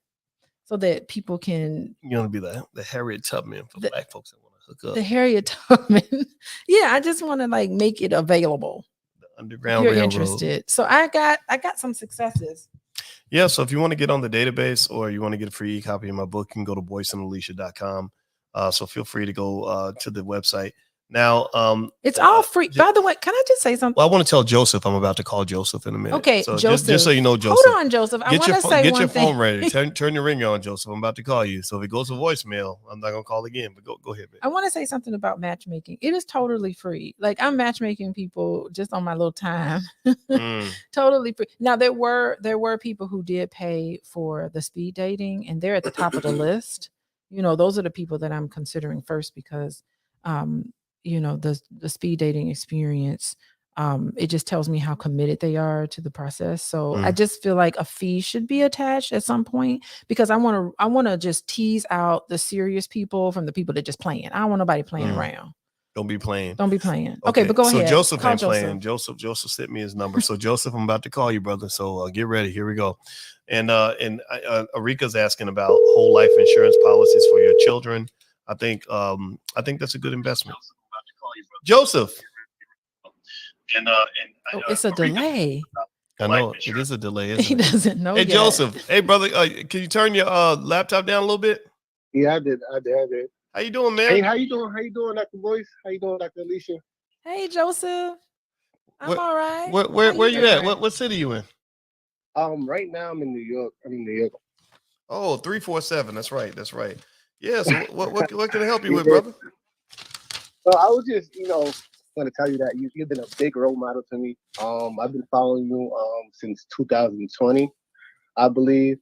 so that people can. You want to be the Harriet Tubman for Black folks that want to hook up. The Harriet Tubman. Yeah, I just want to like make it available. The Underground Railroad. Railroad. Interested. So I got some successes. Yeah, so if you want to get on the database or you want to get a free copy of my book, you can go to boyceandalicia.com. So feel free to go to the website. Now, it's all free. By the way, can I just say something? Well, I want to tell Joseph I'm about to call Joseph in a minute. Okay, so Joseph. Just so you know, Joseph. Hold on, Joseph. I want to say get one your thing. phone ready. Turn your ringer on, Joseph. I'm about to call you. So if it goes to voicemail, I'm not gonna call again. But go ahead, man. I want to say something about matchmaking. It is totally free. Like I'm matchmaking people just on my little time. Totally free. Now there were people who did pay for the speed dating, and they're at the top of the list. You know, those are the people that I'm considering first because you know, the speed dating experience, it just tells me how committed they are to the process. So I just feel like a fee should be attached at some point because I want to just tease out the serious people from the people that just playing. I don't want nobody playing around. Don't be playing. Don't be playing. Okay, but go ahead. So Joseph ain't Joseph. playing. Joseph sent me his number. So Joseph, I'm about to call you, brother. So get ready. Here we go. And Arika's asking about whole life insurance policies for your children. I think that's a good investment. Joseph. It's a delay. I know it is a delay. He doesn't know. Hey, yet. Joseph. Hey, brother. Can you turn your laptop down a little bit? Yeah, I did. How you doing, man? Hey, how you doing, Dr. Boyce? How you doing, Dr. Alicia? Hey, Joseph. I'm all right. Where you at? What city you in? Right now I'm in New York. Oh, 347. That's right. Yeah. So what can I help you with, brother? So I was just, going to tell you that you've been a big role model to me. I've been following you since 2020, I believe.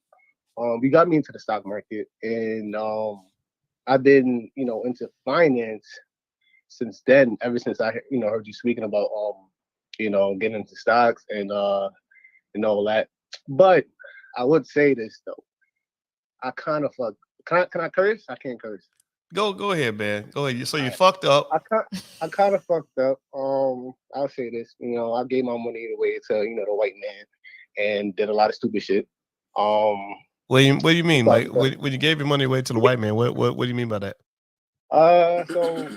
You got me into the stock market, and I've been, into finance since then. Ever since I, heard you speaking about, getting into stocks and all that. But I would say this though, I kind of fuck. Can I curse? I can't curse. Go ahead, man. Go ahead. So you fucked up. I kind of fucked up. I'll say this. I gave my money away to the white man, and did a lot of stupid shit. What do you mean? Like when you gave your money away to the white man, what do you mean by that? So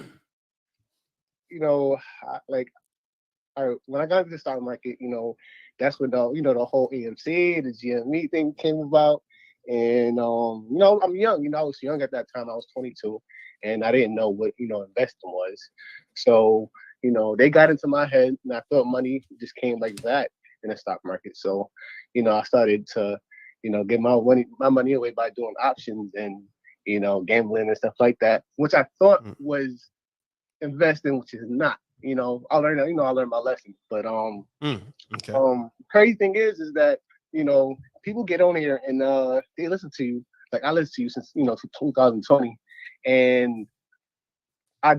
when I got into the stock market, that's when the whole AMC, the GME thing came about. And I'm young, I was young at that time. I was 22 and I didn't know what investing was. So they got into my head, and I thought money just came like that in the stock market. So I started to get my money away by doing options and gambling and stuff like that, which I thought was investing, which is not. I learned my lesson. But crazy thing is that people get on here and they listen to you. Like I listened to you since 2020, and I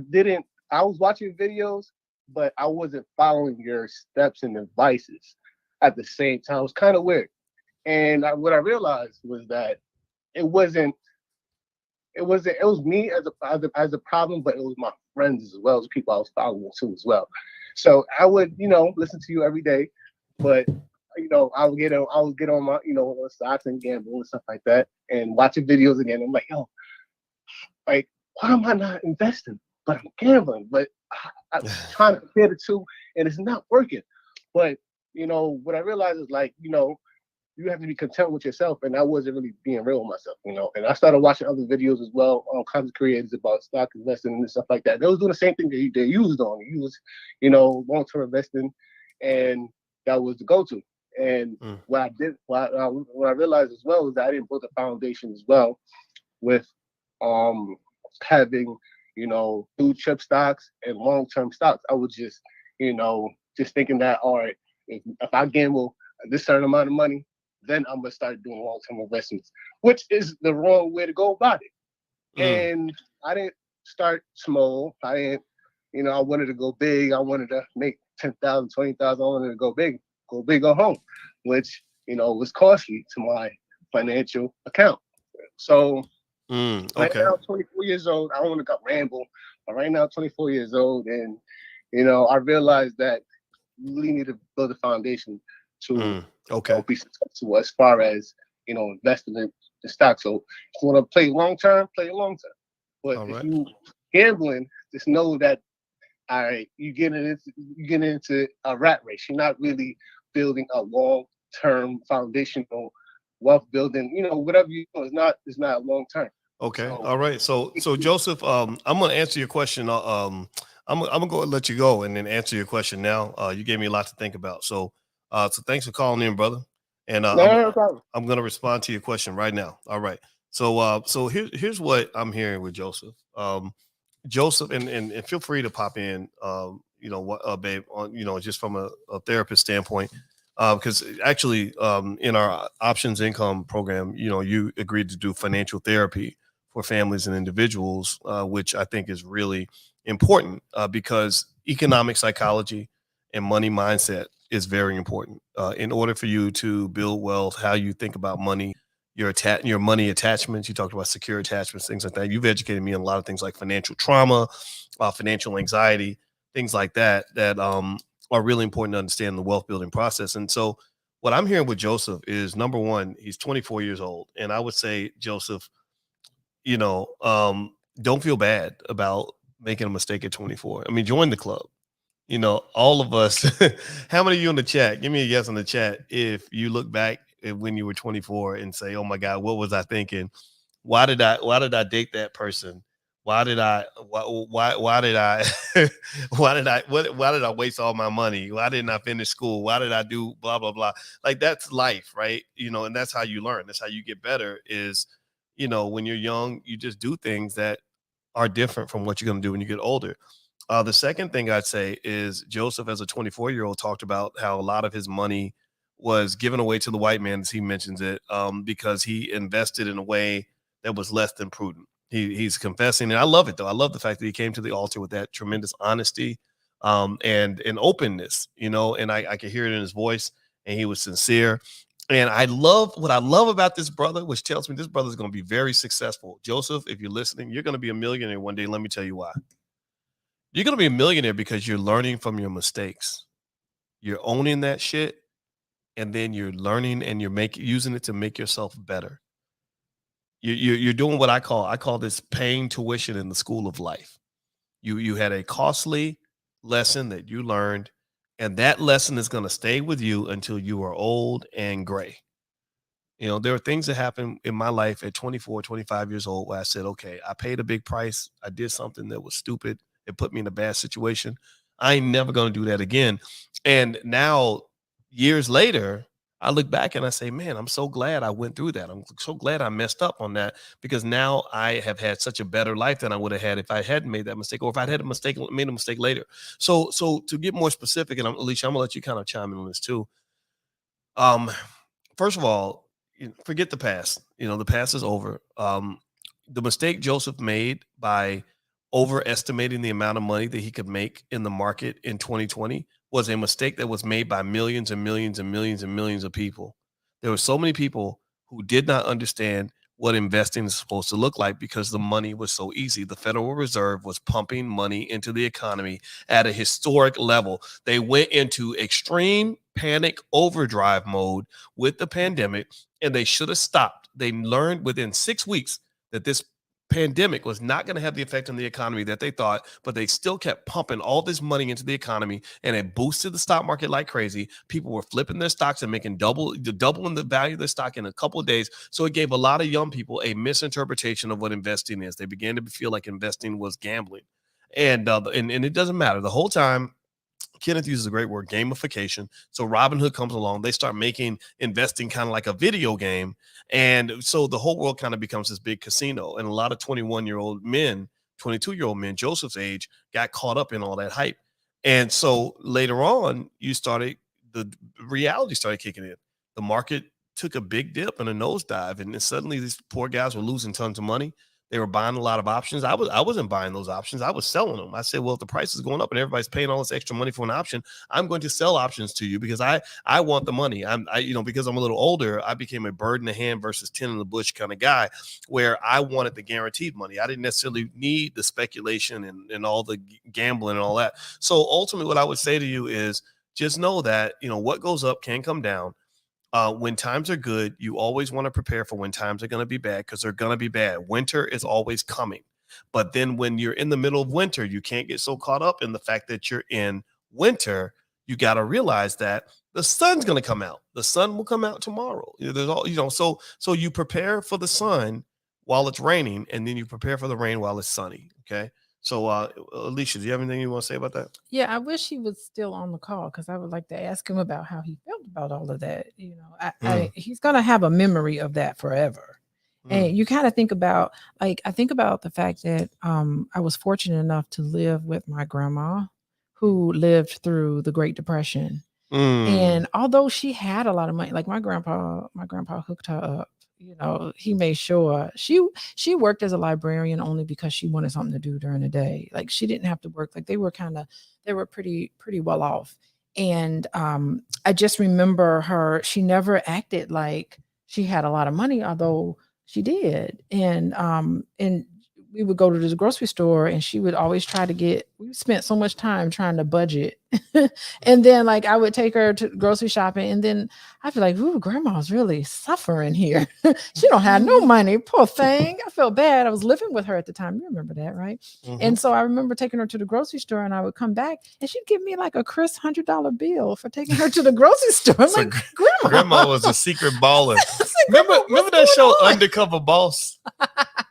was watching videos, but I wasn't following your steps and advices at the same time. It was kind of weird. And what I realized was that it was me as a problem, but it was my friends as well as people I was following too as well. So I would listen to you every day, but I would get on my stocks and gamble and stuff like that, and watching videos again. I'm like, yo, like why am I not investing? But I'm gambling. But I'm trying to compare the two, and it's not working. But what I realized is like you have to be content with yourself. And I wasn't really being real with myself, you know. And I started watching other videos as well, all kinds of creators about stock investing and stuff like that. They was doing the same thing they used on. They used, you know, long-term investing, and that was the go-to. And what I realized as well is that I didn't build a foundation as well with having, you know, blue chip stocks and long-term stocks. I was just, you know, just thinking that, all right, if I gamble this certain amount of money, then I'm gonna start doing long-term investments, which is the wrong way to go about it. And I didn't start small. I didn't, you know, I wanted to go big. I wanted to make 10,000, 20,000. I wanted to go big or home, which, you know, was costly to my financial account. So right now, 24 years old. I don't want to ramble, but right now, 24 years old, and you know, I realized that you really need to build a foundation to be successful as far as, you know, investing in the stock. So if you want to play long term, play long term. But if you gambling, just know that you get into a rat race. You're not really building a long term foundational wealth building. You know, whatever you do is not long term. Okay. So, all right. So Joseph, I'm going to answer your question. I'm gonna go and let you go and then answer your question now. You gave me a lot to think about. So thanks for calling in, brother. And no problem. I'm going to respond to your question right now. All right. So here's what I'm hearing with Joseph. Joseph, and feel free to pop in. You know what, babe, on, you know, just from a therapist standpoint. Because actually, in our options income program, you know, you agreed to do financial therapy for families and individuals, which I think is really important because economic psychology and money mindset is very important. In order for you to build wealth, how you think about money, your money attachments, you talked about secure attachments, things like that. You've educated me on a lot of things like financial trauma, financial anxiety, things like that, are really important to understand the wealth building process. And so what I'm hearing with Joseph is, number one, he's 24 years old. And I would say, Joseph, you know, don't feel bad about making a mistake at 24. I mean, join the club. You know, all of us, how many of you in the chat, give me a yes in the chat if you look back at when you were 24 and say, oh my God, what was I thinking? Why did I date that person? Why did I why did I why did I waste all my money? Why didn't I finish school? Why did I do blah blah blah? Like, that's life, right? You know, and that's how you learn. That's how you get better is, you know, when you're young, you just do things that are different from what you're going to do when you get older. The second thing I'd say is Joseph, as a 24-year-old, talked about how a lot of his money was given away to the white man, as he mentions it, because he invested in a way that was less than prudent. He's confessing, and I love it, though. I love the fact that he came to the altar with that tremendous honesty and openness, you know, and I could hear it in his voice, and he was sincere. And what I love about this brother, which tells me this brother is going to be very successful. Joseph, if you're listening, you're going to be a millionaire one day. Let me tell you why. You're going to be a millionaire because you're learning from your mistakes. You're owning that shit, and then you're learning and you're using it to make yourself better. You're doing what I call this paying tuition in the school of life. You had a costly lesson that you learned, and that lesson is going to stay with you until you are old and gray. You know, there are things that happen in my life at 24, 25 years old where I said, okay, I paid a big price. I did something that was stupid. It put me in a bad situation. I ain't never going to do that again. And now, years later, I look back and I say, man, I'm so glad I went through that. I'm so glad I messed up on that, because now I have had such a better life than I would have had if I hadn't made that mistake, or if I'd made a mistake later. So to get more specific, and Alicia, I'm gonna let you kind of chime in on this too. First of all, forget the past. You know, the past is over. The mistake Joseph made by overestimating the amount of money that he could make in the market in 2020 was a mistake that was made by millions and millions and millions and millions of people. There were so many people who did not understand what investing is supposed to look like because the money was so easy. The Federal Reserve was pumping money into the economy at a historic level. They went into extreme panic overdrive mode with the pandemic, and they should have stopped. They learned within 6 weeks that this pandemic was not going to have the effect on the economy that they thought, but they still kept pumping all this money into the economy, and it boosted the stock market like crazy. People were flipping their stocks and making doubling the value of their stock in a couple of days. So it gave a lot of young people a misinterpretation of what investing is. They began to feel like investing was gambling, and it doesn't matter. The whole time, Kenneth uses a great word, gamification. So Robinhood comes along, they start making investing kind of like a video game. And so the whole world kind of becomes this big casino. And a lot of 21-year-old men, 22-year-old men, Joseph's age, got caught up in all that hype. And so later on, the reality started kicking in. The market took a big dip and a nosedive. And then suddenly these poor guys were losing tons of money. They were buying a lot of options. I wasn't buying those options. I was selling them. I said, well, if the price is going up and everybody's paying all this extra money for an option, I'm going to sell options to you because I want the money. Because I'm a little older, I became a bird in the hand versus 10 in the bush kind of guy, where I wanted the guaranteed money. I didn't necessarily need the speculation and all the gambling and all that. So ultimately, what I would say to you is just know that, what goes up can come down. When times are good, you always want to prepare for when times are going to be bad, because they're going to be bad. Winter is always coming. But then when you're in the middle of winter, you can't get so caught up in the fact that you're in winter. You got to realize that the sun's going to come out. The sun will come out tomorrow. There's all, so you prepare for the sun while it's raining, and then you prepare for the rain while it's sunny. Okay. So, Alicia, do you have anything you want to say about that? Yeah, I wish he was still on the call, because I would like to ask him about how he felt about all of that. He's going to have a memory of that forever. And you kind of think about, I think about the fact that I was fortunate enough to live with my grandma, who lived through the Great Depression. And although she had a lot of money, like my grandpa hooked her up. He made sure she worked as a librarian only because she wanted something to do during the day. Like, she didn't have to work. Like, they were pretty well off. And I just remember her. She never acted like she had a lot of money, although she did. And we would go to the grocery store, and she would always we spent so much time trying to budget. And then I would take her to grocery shopping, and then I'd be like, ooh, grandma's really suffering here. She don't have no money, poor thing. I felt bad. I was living with her at the time. You remember that, right? And so I remember taking her to the grocery store, and I would come back, and she'd give me a crisp $100 bill for taking her to the grocery store. I'm like, grandma was a secret baller. Remember that show, Undercover Boss?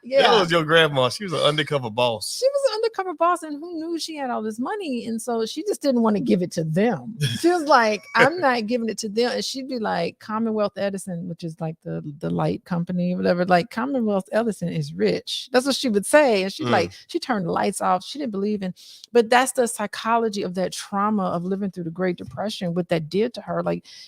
Yeah, that was your grandma. She was an undercover boss. She was an undercover boss, and who knew she had all this money? And so she just didn't want to give it to them. She was like, I'm not giving it to them. And she'd be like, Commonwealth Edison, which is like the light company, whatever. Like, Commonwealth Edison is rich. That's what she would say. And she's she turned the lights off. She didn't believe in. But that's the psychology of that trauma of living through the Great Depression. What that did to her,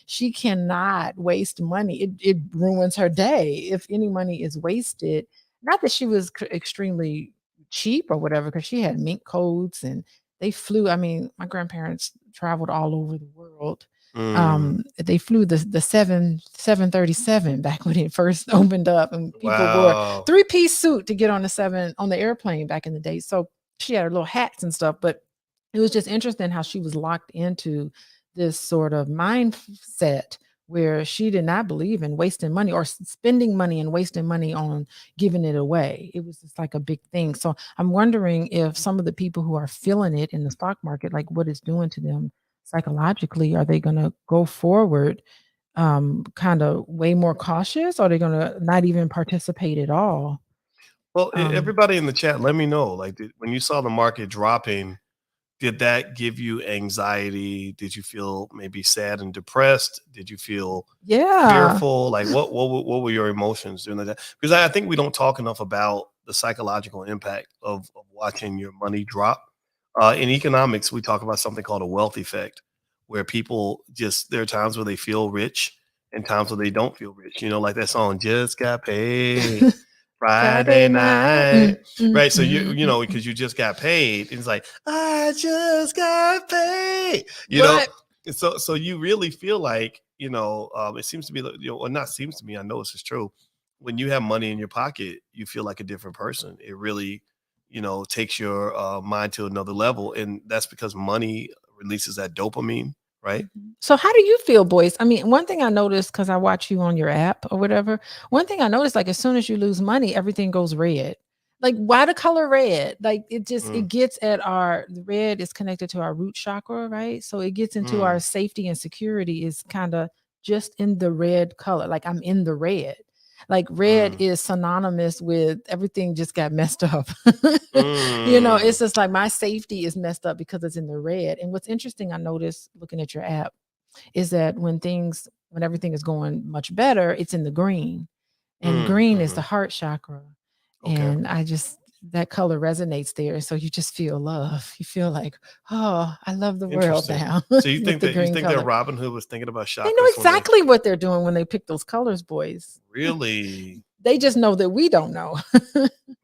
she cannot waste money. It ruins her day if any money is wasted. Not that she was extremely cheap or whatever, because she had mink coats and they flew. I mean, my grandparents traveled all over the world. They flew the 737 back when it first opened up, and people wore 3-piece suit to get on the airplane back in the day. So she had her little hats and stuff, but it was just interesting how she was locked into this sort of mindset where she did not believe in wasting money or spending money and wasting money on giving it away. It was just a big thing. So I'm wondering if some of the people who are feeling it in the stock market, what it's doing to them psychologically, are they going to go forward kind of way more cautious? Or are they going to not even participate at all? Well, everybody in the chat, let me know, when you saw the market dropping, did that give you anxiety? Did you feel maybe sad and depressed? Did you feel fearful? What were your emotions during that? Because I think we don't talk enough about the psychological impact of watching your money drop. In economics, we talk about something called a wealth effect, where people there are times where they feel rich and times where they don't feel rich. Like that song, Just Got Paid. Friday night, right? So because you just got paid, it's like, I just got paid, So you really feel like, it seems to be, or not seems to me, I know this is true. When you have money in your pocket, you feel like a different person. It really, takes your mind to another level, and that's because money releases that dopamine. Right. So how do you feel, Boyce? I mean, one thing I noticed, because I watch you on your app or whatever, one thing I noticed, as soon as you lose money, everything goes red. Like, why the color red? Like, it just it gets at the red is connected to our root chakra, right? So it gets into our safety and security is kind of just in the red color. Like, I'm in the red. Like, red is synonymous with everything just got messed up. It's just like my safety is messed up because it's in the red. And what's interesting, I noticed looking at your app, is that when everything is going much better, it's in the green. And green is the heart chakra. Okay. And that color resonates there. So you just feel love. You feel like, oh, I love the world now. So you think that Robin Hood was thinking about chakras? They know exactly what they're doing when they pick those colors, boys. Really? They just know that we don't know.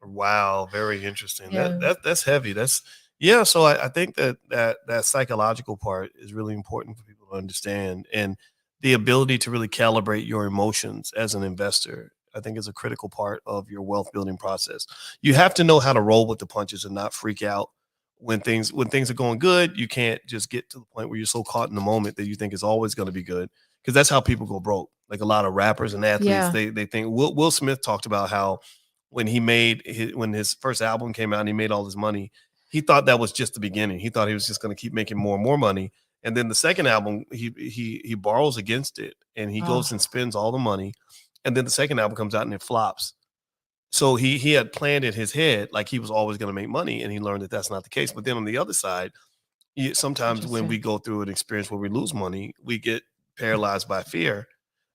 Wow, very interesting. Yeah. That's heavy. So I think that psychological part is really important for people to understand, and the ability to really calibrate your emotions as an investor, I think, is a critical part of your wealth building process. You have to know how to roll with the punches and not freak out when things are going good. You can't just get to the point where you're so caught in the moment that you think it's always going to be good, because that's how people go broke. Like a lot of rappers and athletes, they think Will Smith talked about how when his first album came out and he made all his money, he thought that was just the beginning. He thought he was just going to keep making more and more money. And then the second album, he borrows against it and he goes and spends all the money. And then the second album comes out and it flops. So he had planned in his head like he was always going to make money, and he learned that that's not the case. But then on the other side, sometimes when we go through an experience where we lose money, we get paralyzed by fear,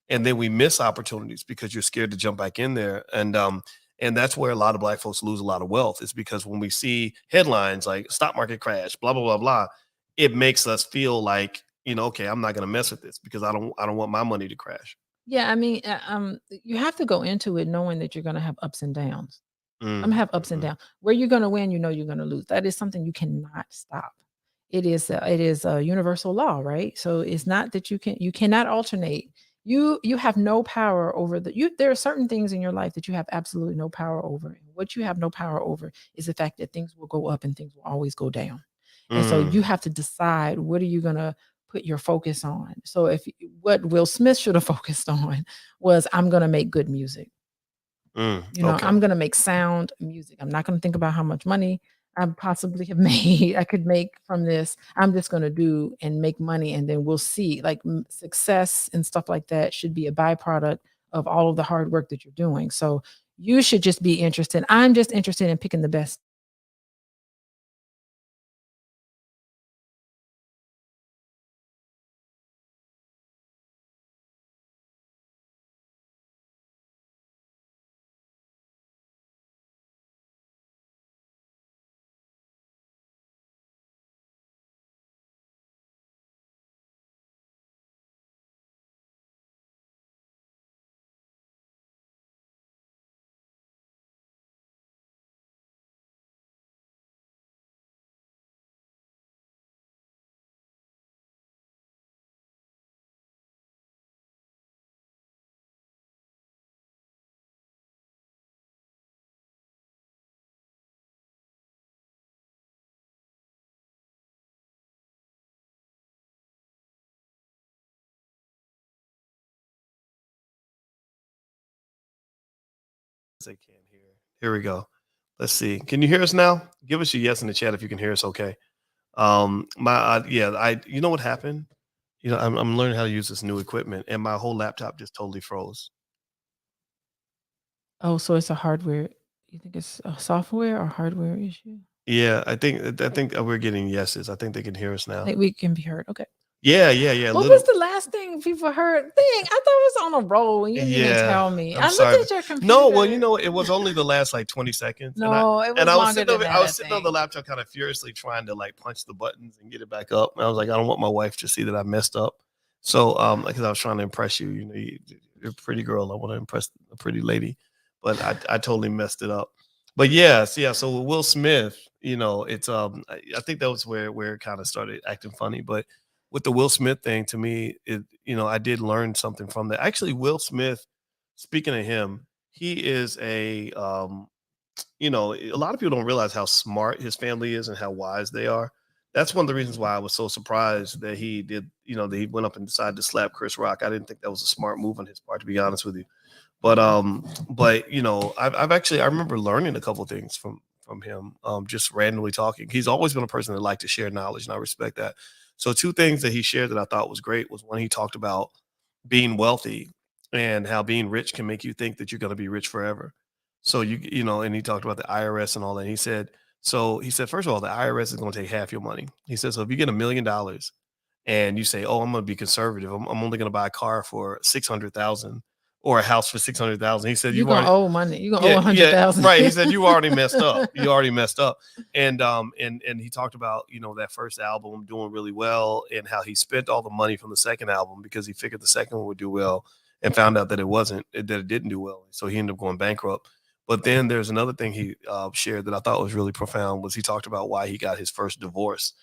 and then we miss opportunities because you're scared to jump back in there. And that's where a lot of Black folks lose a lot of wealth, is because when we see headlines like stock market crash, blah, blah, blah, blah, it makes us feel like, okay, I'm not going to mess with this because I don't want my money to crash. Yeah, I mean, you have to go into it knowing that you're going to have ups and downs. I'm gonna have ups and downs. Where you're going to win, you're going to lose. That is something you cannot stop. It is a universal law, right? So it's not that you cannot alternate. You have no power over there are certain things in your life that you have absolutely no power over. And what you have no power over is the fact that things will go up and things will always go down. And so you have to decide, what are you going to put your focus on? So what Will Smith should have focused on was, I'm going to make good music. I'm going to make sound music. I'm not going to think about how much money I possibly have made. I could make from this. I'm just going to do and make money. And then we'll see, like, success and stuff like that should be a byproduct of all of the hard work that you're doing. So you should just be interested. I'm just interested in picking the best. They can't hear. Here we go. Let's see. Can you hear us now? Give us a yes in the chat if you can hear us. Okay. You know what happened? I'm learning how to use this new equipment, and my whole laptop just totally froze. Oh, so it's a hardware. You think it's a software or hardware issue? Yeah, I think we're getting yeses. I think they can hear us now. I think we can be heard. Okay. Yeah. What was the last thing people heard? I thought it was on a roll and you didn't even tell me. I looked at your computer. No, well, it was only the last like 20 seconds. No, it was longer than that. I was sitting on the laptop kind of furiously trying to like punch the buttons and get it back up. And I was like, I don't want my wife to see that I messed up. So, because I was trying to impress you, you're a pretty girl. I want to impress a pretty lady, but I totally messed it up. But so with Will Smith, it's I think that was where it kind of started acting funny. But with the Will Smith thing, to me, I did learn something from that. Actually, Will Smith, speaking of him, he is a lot of people don't realize how smart his family is and how wise they are. That's one of the reasons why I was so surprised that he did, that he went up and decided to slap Chris Rock. I didn't think that was a smart move on his part, to be honest with you. But you know, I've actually, I remember learning a couple of things from him, just randomly talking. He's always been a person that liked to share knowledge, and I respect that. So 2 things that he shared that I thought was great was when he talked about being wealthy and how being rich can make you think that you're going to be rich forever. So you know, and he talked about the IRS and all that. He said, first of all, the IRS is going to take half your money. He said, so if you get $1 million and you say, oh, I'm going to be conservative, I'm only going to buy a car for 600,000 or a house for 600,000. He said, you're gonna owe money. You're gonna owe 100,000. Right. He said, you already messed up. You already messed up. And he talked about, you know, that first album doing really well and how he spent all the money from the second album because he figured the second one would do well and found out that it didn't do well. So he ended up going bankrupt. But then there's another thing he shared that I thought was really profound was he talked about why he got his first divorce.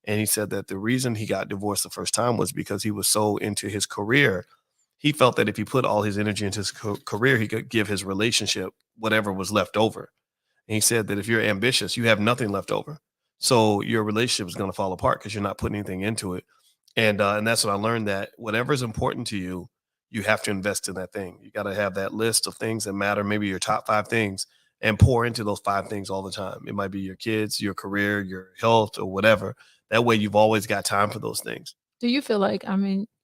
And he said that the reason he got divorced the first time was because he was so into his career. He felt that if he put all his energy into his career, he could give his relationship whatever was left over. And he said that if you're ambitious, you have nothing left over. So your relationship is going to fall apart because you're not putting anything into it. And that's what I learned, that whatever is important to you, you have to invest in that thing. You got to have that list of things that matter, maybe your top 5 things, and pour into those 5 things all the time. It might be your kids, your career, your health, or whatever. That way you've always got time for those things. Do you feel like,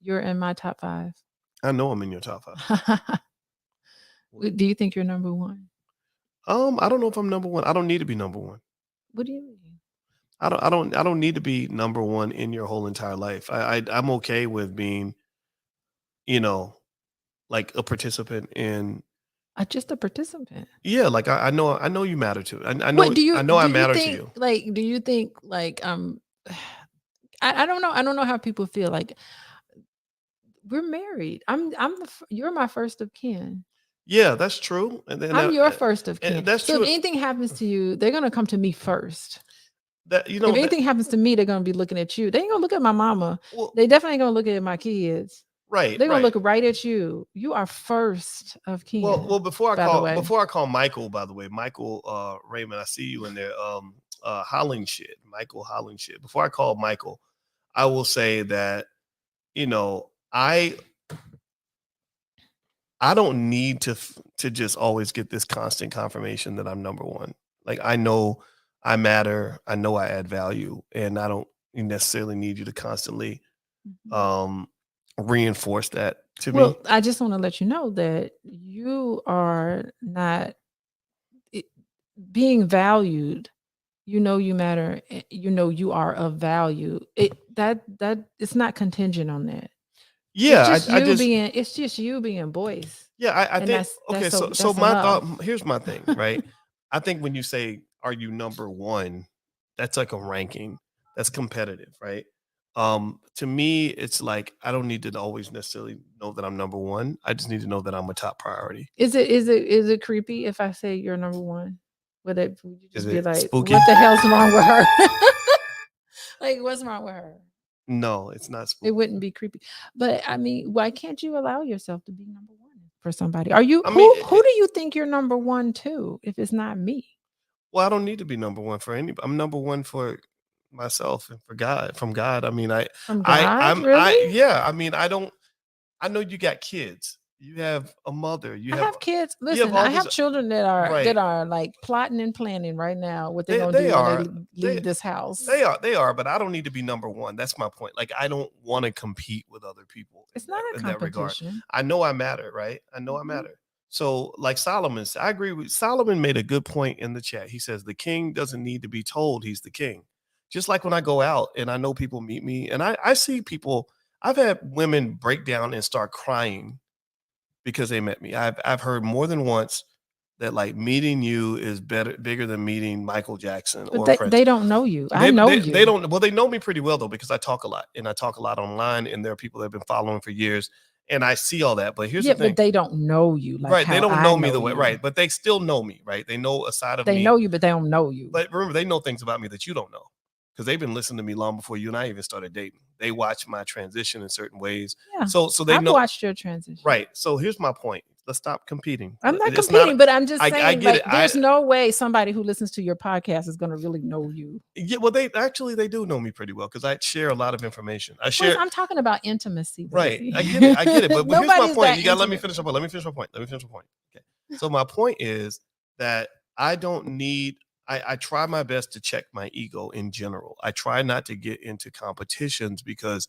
you're in my top 5? I know I'm in your top 5. Do you think you're number 1? I don't know if I'm number 1. I don't need to be number 1. What do you mean? I don't need to be number 1 in your whole entire life. I'm okay with being, you know, like a participant in. Just a participant. Yeah, like I know you matter to. I know. I matter to you. Like, do you think like I don't know. I don't know how people feel. Like, we're married. You're my first of kin. Yeah, that's true. And then I'm your first of kin. That's so true. If anything happens to you, they're gonna come to me first. That, you know, if anything happens to me, they're gonna be looking at you. They ain't gonna look at my mama. They definitely ain't gonna look at my kids. Right. They're gonna look right at you. You are first of kin. Well, before I call Michael, by the way, Michael Raymond, I see you in there. Michael Hollingshed. Before I call Michael, I will say that, you know, I don't need to just always get this constant confirmation that I'm number 1. Like, I know I matter. I know I add value, and I don't necessarily need you to constantly reinforce that to me. Well, I just want to let you know that you are not being valued. You know you matter. You know you are of value. It's not contingent on that. Yeah, it's just you being Boyce. Yeah, I think okay. So my thought, here's my thing, right? I think when you say, "Are you number 1?" That's like a ranking. That's competitive, right? To me, it's like I don't need to always necessarily know that I'm number 1. I just need to know that I'm a top priority. Is it creepy if I say you're number 1? Would you just be like, spooky? What the hell's wrong with her? Like, what's wrong with her? No, it's not spooky. It wouldn't be creepy. But I mean, why can't you allow yourself to be number 1 for somebody? Are you who do you think you're number 1 to if it's not me? Well, I don't need to be number 1 for anybody. I'm number 1 for myself and for God. From God. I mean, really? Yeah. I mean, I know you got kids. You have a mother. I have kids. Listen, I have children that are like plotting and planning right now what they're gonna do when they leave this house. They are, but I don't need to be number 1. That's my point. Like, I don't want to compete with other people. It's not a competition. I know I matter, right? I know I matter. So, like Solomon, I agree with Solomon. Made a good point in the chat. He says the king doesn't need to be told he's the king. Just like when I go out and I know people meet me, and I see people. I've had women break down and start crying because they met me. I've heard more than once that like meeting you is bigger than meeting Michael Jackson or Prince. They don't know you. I know you. They don't. Well, they know me pretty well though, because I talk a lot and I talk a lot online, and there are people that have been following for years, and I see all that. But here's the thing: but they don't know you, like right? They don't know me the way, right? But they still know me, right? They know a side of me. They know you, but they don't know you. But remember, they know things about me that you don't know, because they've been listening to me long before you and I even started dating. They watch my transition in certain ways. Yeah. So they know. I've watched your transition. Right. So here's my point. stop competing. I'm not It's competing, but I'm just saying, I get like, it. there's no way somebody who listens to your podcast is going to really know you. Yeah, well, they do know me pretty well because I share a lot of information. I share. I'm talking about intimacy, right? baby. I get it. But here's my point. You got to let me finish my point. Let me finish my point. Okay. So my point is that I don't need. I try my best to check my ego in general. I try not to get into competitions because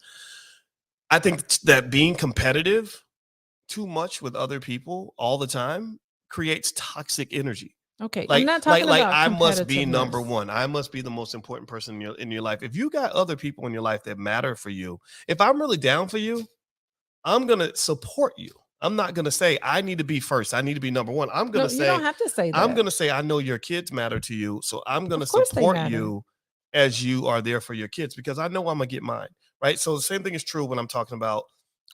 I think that being competitive too much with other people all the time creates toxic energy. Okay, Like, I'm not talking about I must be number one. I must be the most important person in your life. If you got other people in your life that matter for you, if I'm really down for you, I'm gonna support you. I'm not gonna say I need to be first. I need to be number one. I'm gonna say you don't have to say that. I'm gonna say I know your kids matter to you, so I'm gonna support you as you are there for your kids because I know I'm gonna get mine. Right. So the same thing is true when I'm talking about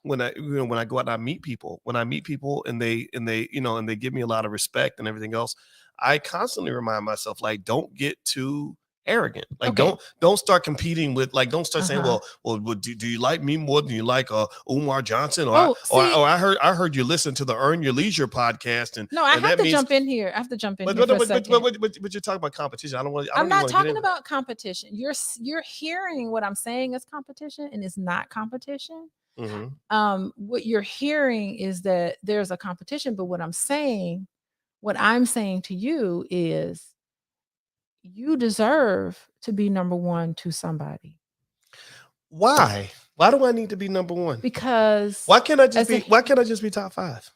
when I go out and I meet people. When I meet people and they and they give me a lot of respect and everything else, I constantly remind myself, like, don't get too arrogant. Like, don't start competing with, like, don't start saying, well, do you like me more than you like Umar Johnson? Or I heard you listen to the Earn Your Leisure podcast. And no, I have to jump in here. I have to jump in here. But you're talking about competition. I'm not talking about competition. You're hearing what I'm saying is competition, and it's not competition. Mm-hmm. What you're hearing is that there's a competition, but what I'm saying to you is you deserve to be number one to somebody. Why? Why do I need to be number one? Because why can't I just be top 5?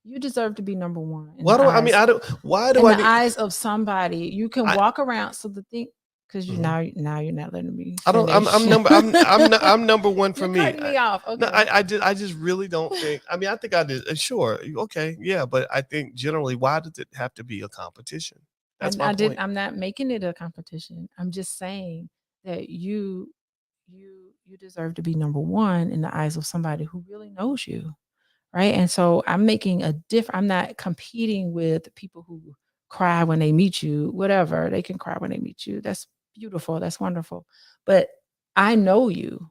You deserve to be number one. Why do I mean? Why do I? In the eyes of somebody, you can walk around. So the thing, because now you're not letting me. I don't. I'm number one for me. Cutting me off. Okay. No, I just really don't think. I mean, I think I did. Sure, okay, yeah, but I think generally, why does it have to be a competition? That's my point. I'm not making it a competition. I'm just saying that you deserve to be number one in the eyes of somebody who really knows you. Right. And so I'm making I'm not competing with people who cry when they meet you, whatever. They can cry when they meet you. That's beautiful. That's wonderful. But I know you.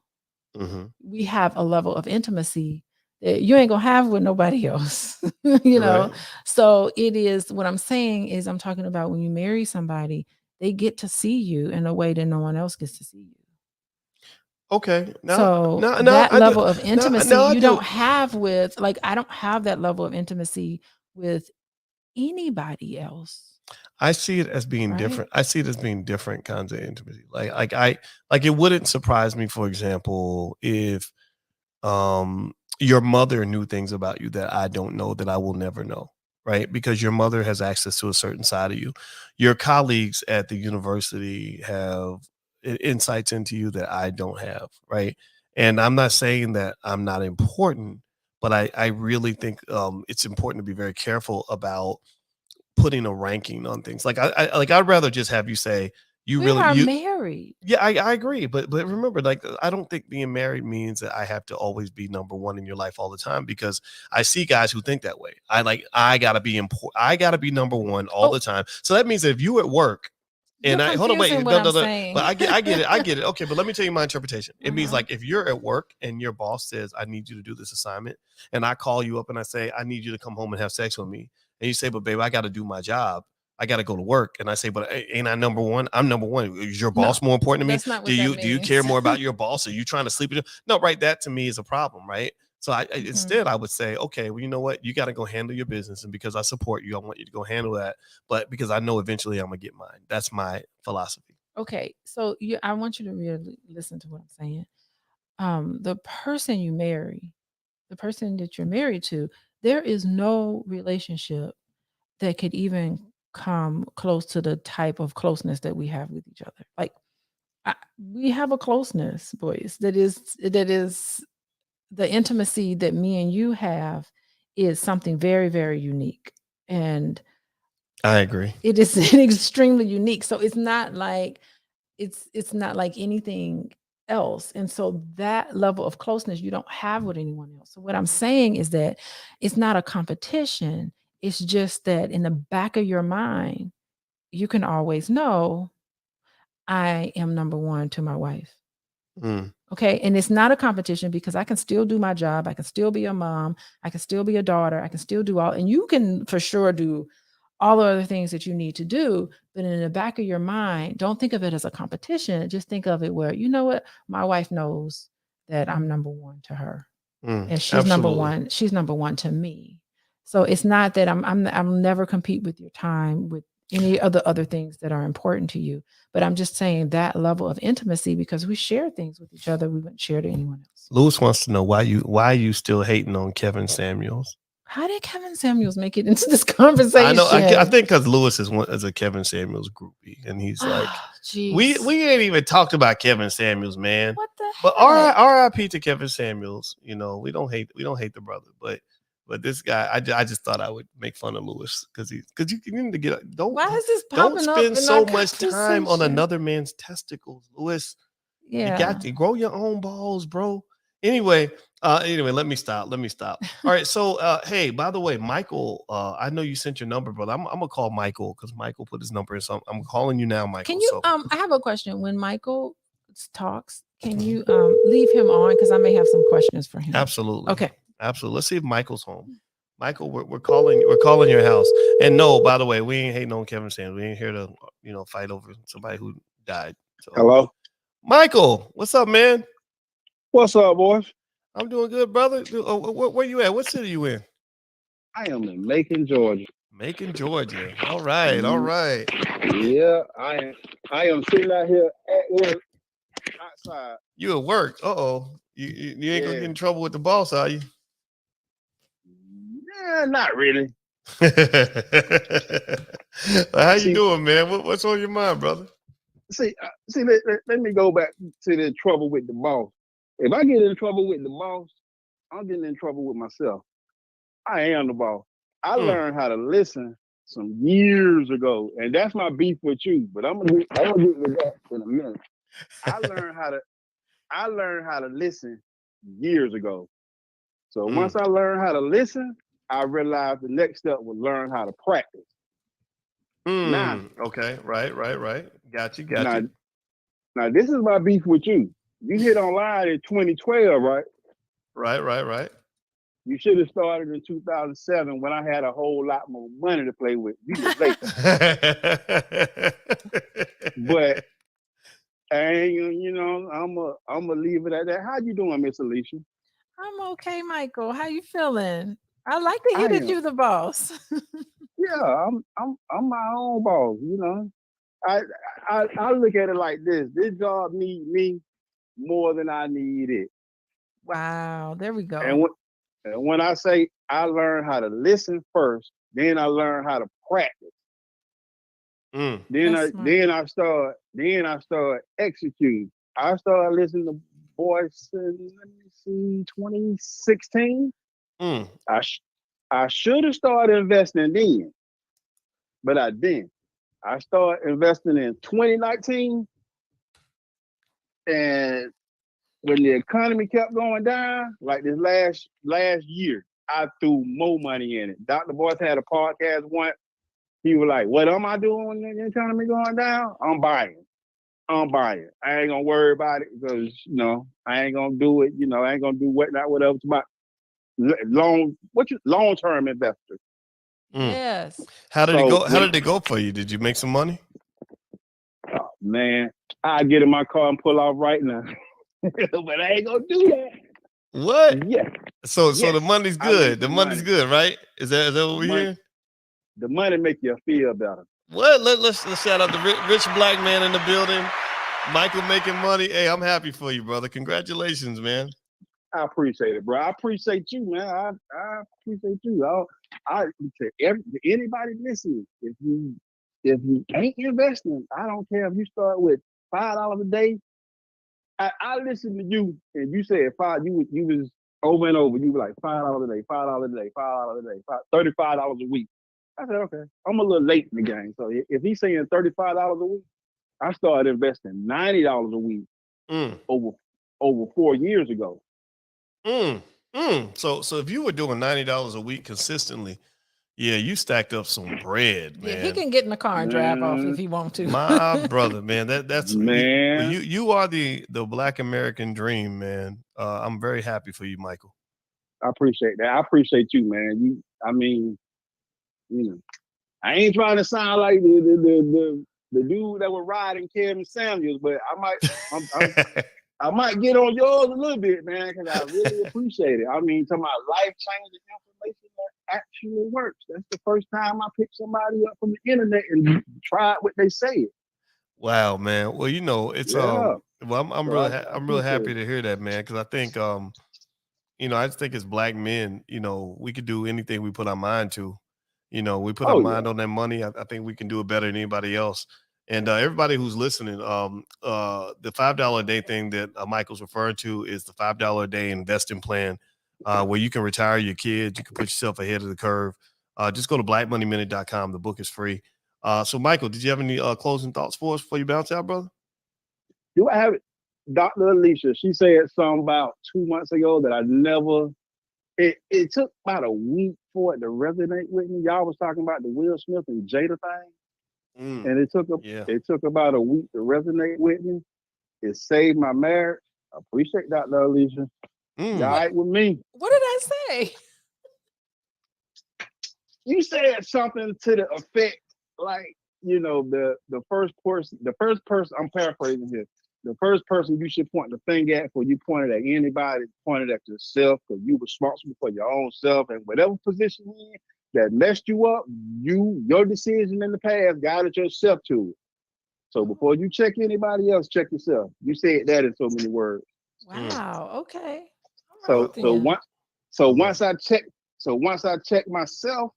Mm-hmm. We have a level of intimacy that you ain't gonna have with nobody else. you know? Right. So it is, what I'm saying is, I'm talking about when you marry somebody, they get to see you in a way that no one else gets to see you. Okay. That level of intimacy you don't have with, like, I don't have that level of intimacy with anybody else. I see it as being different. I see it as being different kinds of intimacy. Like it wouldn't surprise me, for example, if your mother knew things about you that I don't know, that I will never know. Right? Because your mother has access to a certain side of you. Your colleagues at the university have insights into you that I don't have, right? And I'm not saying that I'm not important, but I really think it's important to be very careful about putting a ranking on things. Like I'd rather just have you say you married. Yeah, I agree, but remember, like, I don't think being married means that I have to always be number one in your life all the time, because I see guys who think that way. I gotta be important. I gotta be number one all the time. So that means that if you at work. And hold on, wait, no, but I get it. Okay, but let me tell you my interpretation. It means, like, if you're at work and your boss says, I need you to do this assignment, and I call you up and I say, I need you to come home and have sex with me. And you say, but babe, I got to do my job. I got to go to work. And I say, but ain't I number one? I'm number one. Is your boss more important to me? That's not what that means. Do you care more about your boss? Are you trying to sleep with him? No, right. That to me is a problem, right? So instead I would say, okay, well, you know what? You got to go handle your business. And because I support you, I want you to go handle that. But because I know eventually I'm going to get mine. That's my philosophy. Okay. So I want you to really listen to what I'm saying. The person you marry, the person that you're married to, there is no relationship that could even come close to the type of closeness that we have with each other. Like, we have a closeness, Boyce, that is the intimacy that me and you have is something very, very unique. And I agree. It is extremely unique. So it's not like anything else. And so that level of closeness you don't have with anyone else. So what I'm saying is that it's not a competition. It's just that in the back of your mind, you can always know I am number one to my wife. Okay. And it's not a competition because I can still do my job. I can still be a mom. I can still be a daughter. I can still do all, and you can for sure do all the other things that you need to do. But in the back of your mind, don't think of it as a competition. Just think of it where, you know what? My wife knows that I'm number one to her. And she's number one. She's number one to me. So it's not that I'm never compete with your time, with any of the other things that are important to you. But I'm just saying that level of intimacy, because we share things with each other we wouldn't share to anyone else. Lewis wants to know why you still hating on Kevin Samuels. How did Kevin Samuels make it into this conversation? I know. I think because Lewis is a Kevin Samuels groupie, and he's like, we ain't even talked about Kevin Samuels, man. What the But R.I.P. to Kevin Samuels. You know, we don't hate the brother, but this guy, I just thought I would make fun of Lewis because you need to get Why is this don't popping up spend in so our much time on conversation? another man's testicles, Lewis. Yeah, you got to grow your own balls, bro. Anyway, let me stop. All right. So, hey, by the way, Michael, I know you sent your number, but I'm gonna call Michael because Michael put his number in. So I'm calling you now, Michael. Can you? I have a question. When Michael talks, can you leave him on because I may have some questions for him. Absolutely. Okay. Absolutely. Let's see if Michael's home. Michael, we're calling your house. And no, by the way, we ain't hating on Kevin Samuels. We ain't here to fight over somebody who died. So, hello, Michael. What's up, man? What's up, boys? I'm doing good, brother. Where you at? What city you in? I am in Macon, Georgia. Macon, Georgia. All right, all right. Yeah, I am sitting out here at work outside. You at work? You ain't gonna get in trouble with the boss, are you? Yeah, not really. How you doing, man? What's on your mind, brother? See, let me go back to the trouble with the boss. If I get in trouble with the boss, I'm getting in trouble with myself. I am the boss. I learned how to listen some years ago, and that's my beef with you. But I'm gonna get to that in a minute. I learned how to listen years ago. So once I learned how to listen, I realized the next step was learn how to practice. Now, okay, right. Got you. Now this is my beef with you. You hit online in 2012, right? Right. You should have started in 2007 when I had a whole lot more money to play with. You was late. But I ain't, I'm gonna leave it at that. How you doing, Miss Alicia? I'm okay, Michael. How you feeling? I like to hear that you're the boss. Yeah, I'm my own boss. I look at it like this. This job needs me more than I need it. Wow, there we go. And when I say I learned how to listen first, then I learned how to practice. Then I start executing. I started listening to Boyce in 2016. I should have started investing then, but I didn't. I started investing in 2019, and when the economy kept going down, like this last year, I threw more money in it. Dr. Boyce had a podcast once. He was like, "What am I doing when the economy going down? I'm buying. I ain't gonna worry about it because I ain't gonna do it. I ain't gonna do whatever. It's about long-term investor." Yes. How did it go? How did it go for you? Did you make some money? Oh, man, I get in my car and pull off right now. But I ain't gonna do that. What? Yeah. So the money's good. The money's good, right? Is that what we're hearing? The money make you feel better. What? Let's shout out the rich black man in the building. Michael making money. Hey, I'm happy for you, brother. Congratulations, man. I appreciate it, bro. I appreciate you, man. I appreciate you. Anybody listening, if you ain't investing, I don't care if you start with $5 a day. I listened to you, and you said $5. You was over and over. You were like $5 a day, $5 a day, $5 a day, $35 a week. I said, okay, I'm a little late in the game. So if he's saying $35 a week, I started investing $90 a week over 4 years ago. So if you were doing $90 a week consistently, Yeah, you stacked up some bread, man. Yeah, he can get in the car and drive off if he wants to. My brother, man. That's man. You are the Black American dream, man. I'm very happy for you, Michael. I appreciate that. I appreciate you, man. I ain't trying to sound like the dude that was riding Kevin Samuels, but I might get on yours a little bit, man, because I really appreciate it. I mean, talking about life-changing information that actually works. That's the first time I picked somebody up from the internet and tried what they said. Wow, man. Well, it's well, I'm really happy to hear that, man, because I think I just think as Black men, we could do anything we put our mind to. We put our mind on that money. I think we can do it better than anybody else. And everybody who's listening, the $5 a day thing that Michael's referring to is the $5 a day investing plan, where you can retire your kids. You can put yourself ahead of the curve. Just go to blackmoneyminute.com. The book is free. So, Michael, did you have any closing thoughts for us before you bounce out, brother? Do I have it? Dr. Alicia, she said something about 2 months ago that I never. It took about a week for it to resonate with me. Y'all was talking about the Will Smith and Jada thing. And it took about a week to resonate with me. It saved my marriage. I appreciate Dr. Alicia. Y'all right with me? What did I say? You said something to the effect like, the first person, I'm paraphrasing here. The first person you should point the finger at before you pointed at anybody, pointed at yourself, because you were responsible for your own self, and whatever position you're in that messed you up, your decision in the past guided yourself to it. So before you check anybody else, check yourself. You said that in so many words. Wow. Okay. Once I checked myself,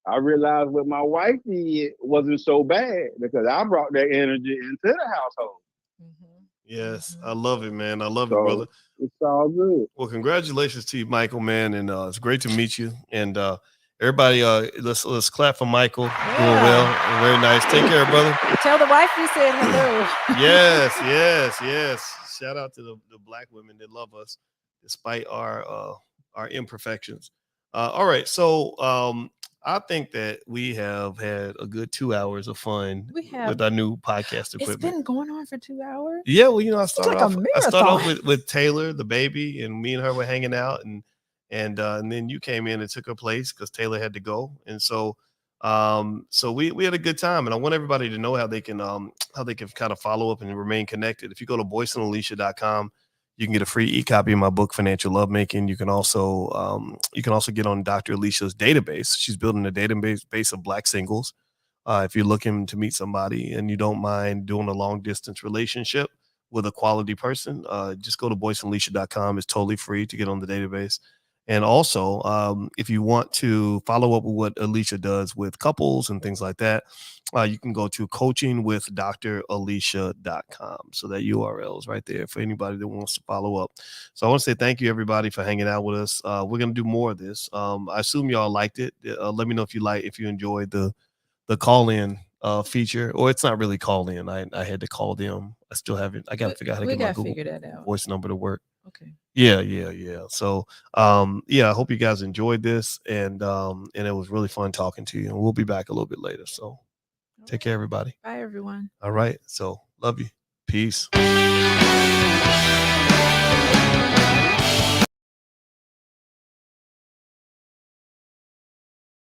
I realized what my wife did wasn't so bad because I brought that energy into the household. Yes, I love it, man. I love it, brother. It's all good. Well, congratulations to you, Michael, man, and it's great to meet you. And everybody, let's clap for Michael. Yeah. Doing well, very nice. Take care, brother. Tell the wife we said hello. Yes. Shout out to the Black women that love us despite our imperfections. All right, so I think that we have had a good 2 hours of fun with our new podcast equipment. It's been going on for 2 hours. Yeah, well, I started off with Taylor, the baby, and me and her were hanging out, and then you came in and took her place because Taylor had to go, and so we had a good time, and I want everybody to know how they can kind of follow up and remain connected. If you go to boyceandalicia.com, you can get a free e-copy of my book, Financial Lovemaking. You can also get on Dr. Alicia's database. She's building a database of Black singles. If you're looking to meet somebody and you don't mind doing a long distance relationship with a quality person, just go to boyceandalicia.com. It's totally free to get on the database. And also, if you want to follow up with what Alicia does with couples and things like that, you can go to coachingwithdralicia.com. So that URL is right there for anybody that wants to follow up. So I want to say thank you, everybody, for hanging out with us. We're going to do more of this. I assume y'all liked it. Let me know if you enjoyed the call-in feature, or it's not really call-in. I had to call them. I still haven't. I got to figure out how to get my Google Voice number to work. Okay. Yeah. So, I hope you guys enjoyed this, and it was really fun talking to you. And we'll be back a little bit later. So, take care, everybody. Bye, everyone. All right. So, love you. Peace.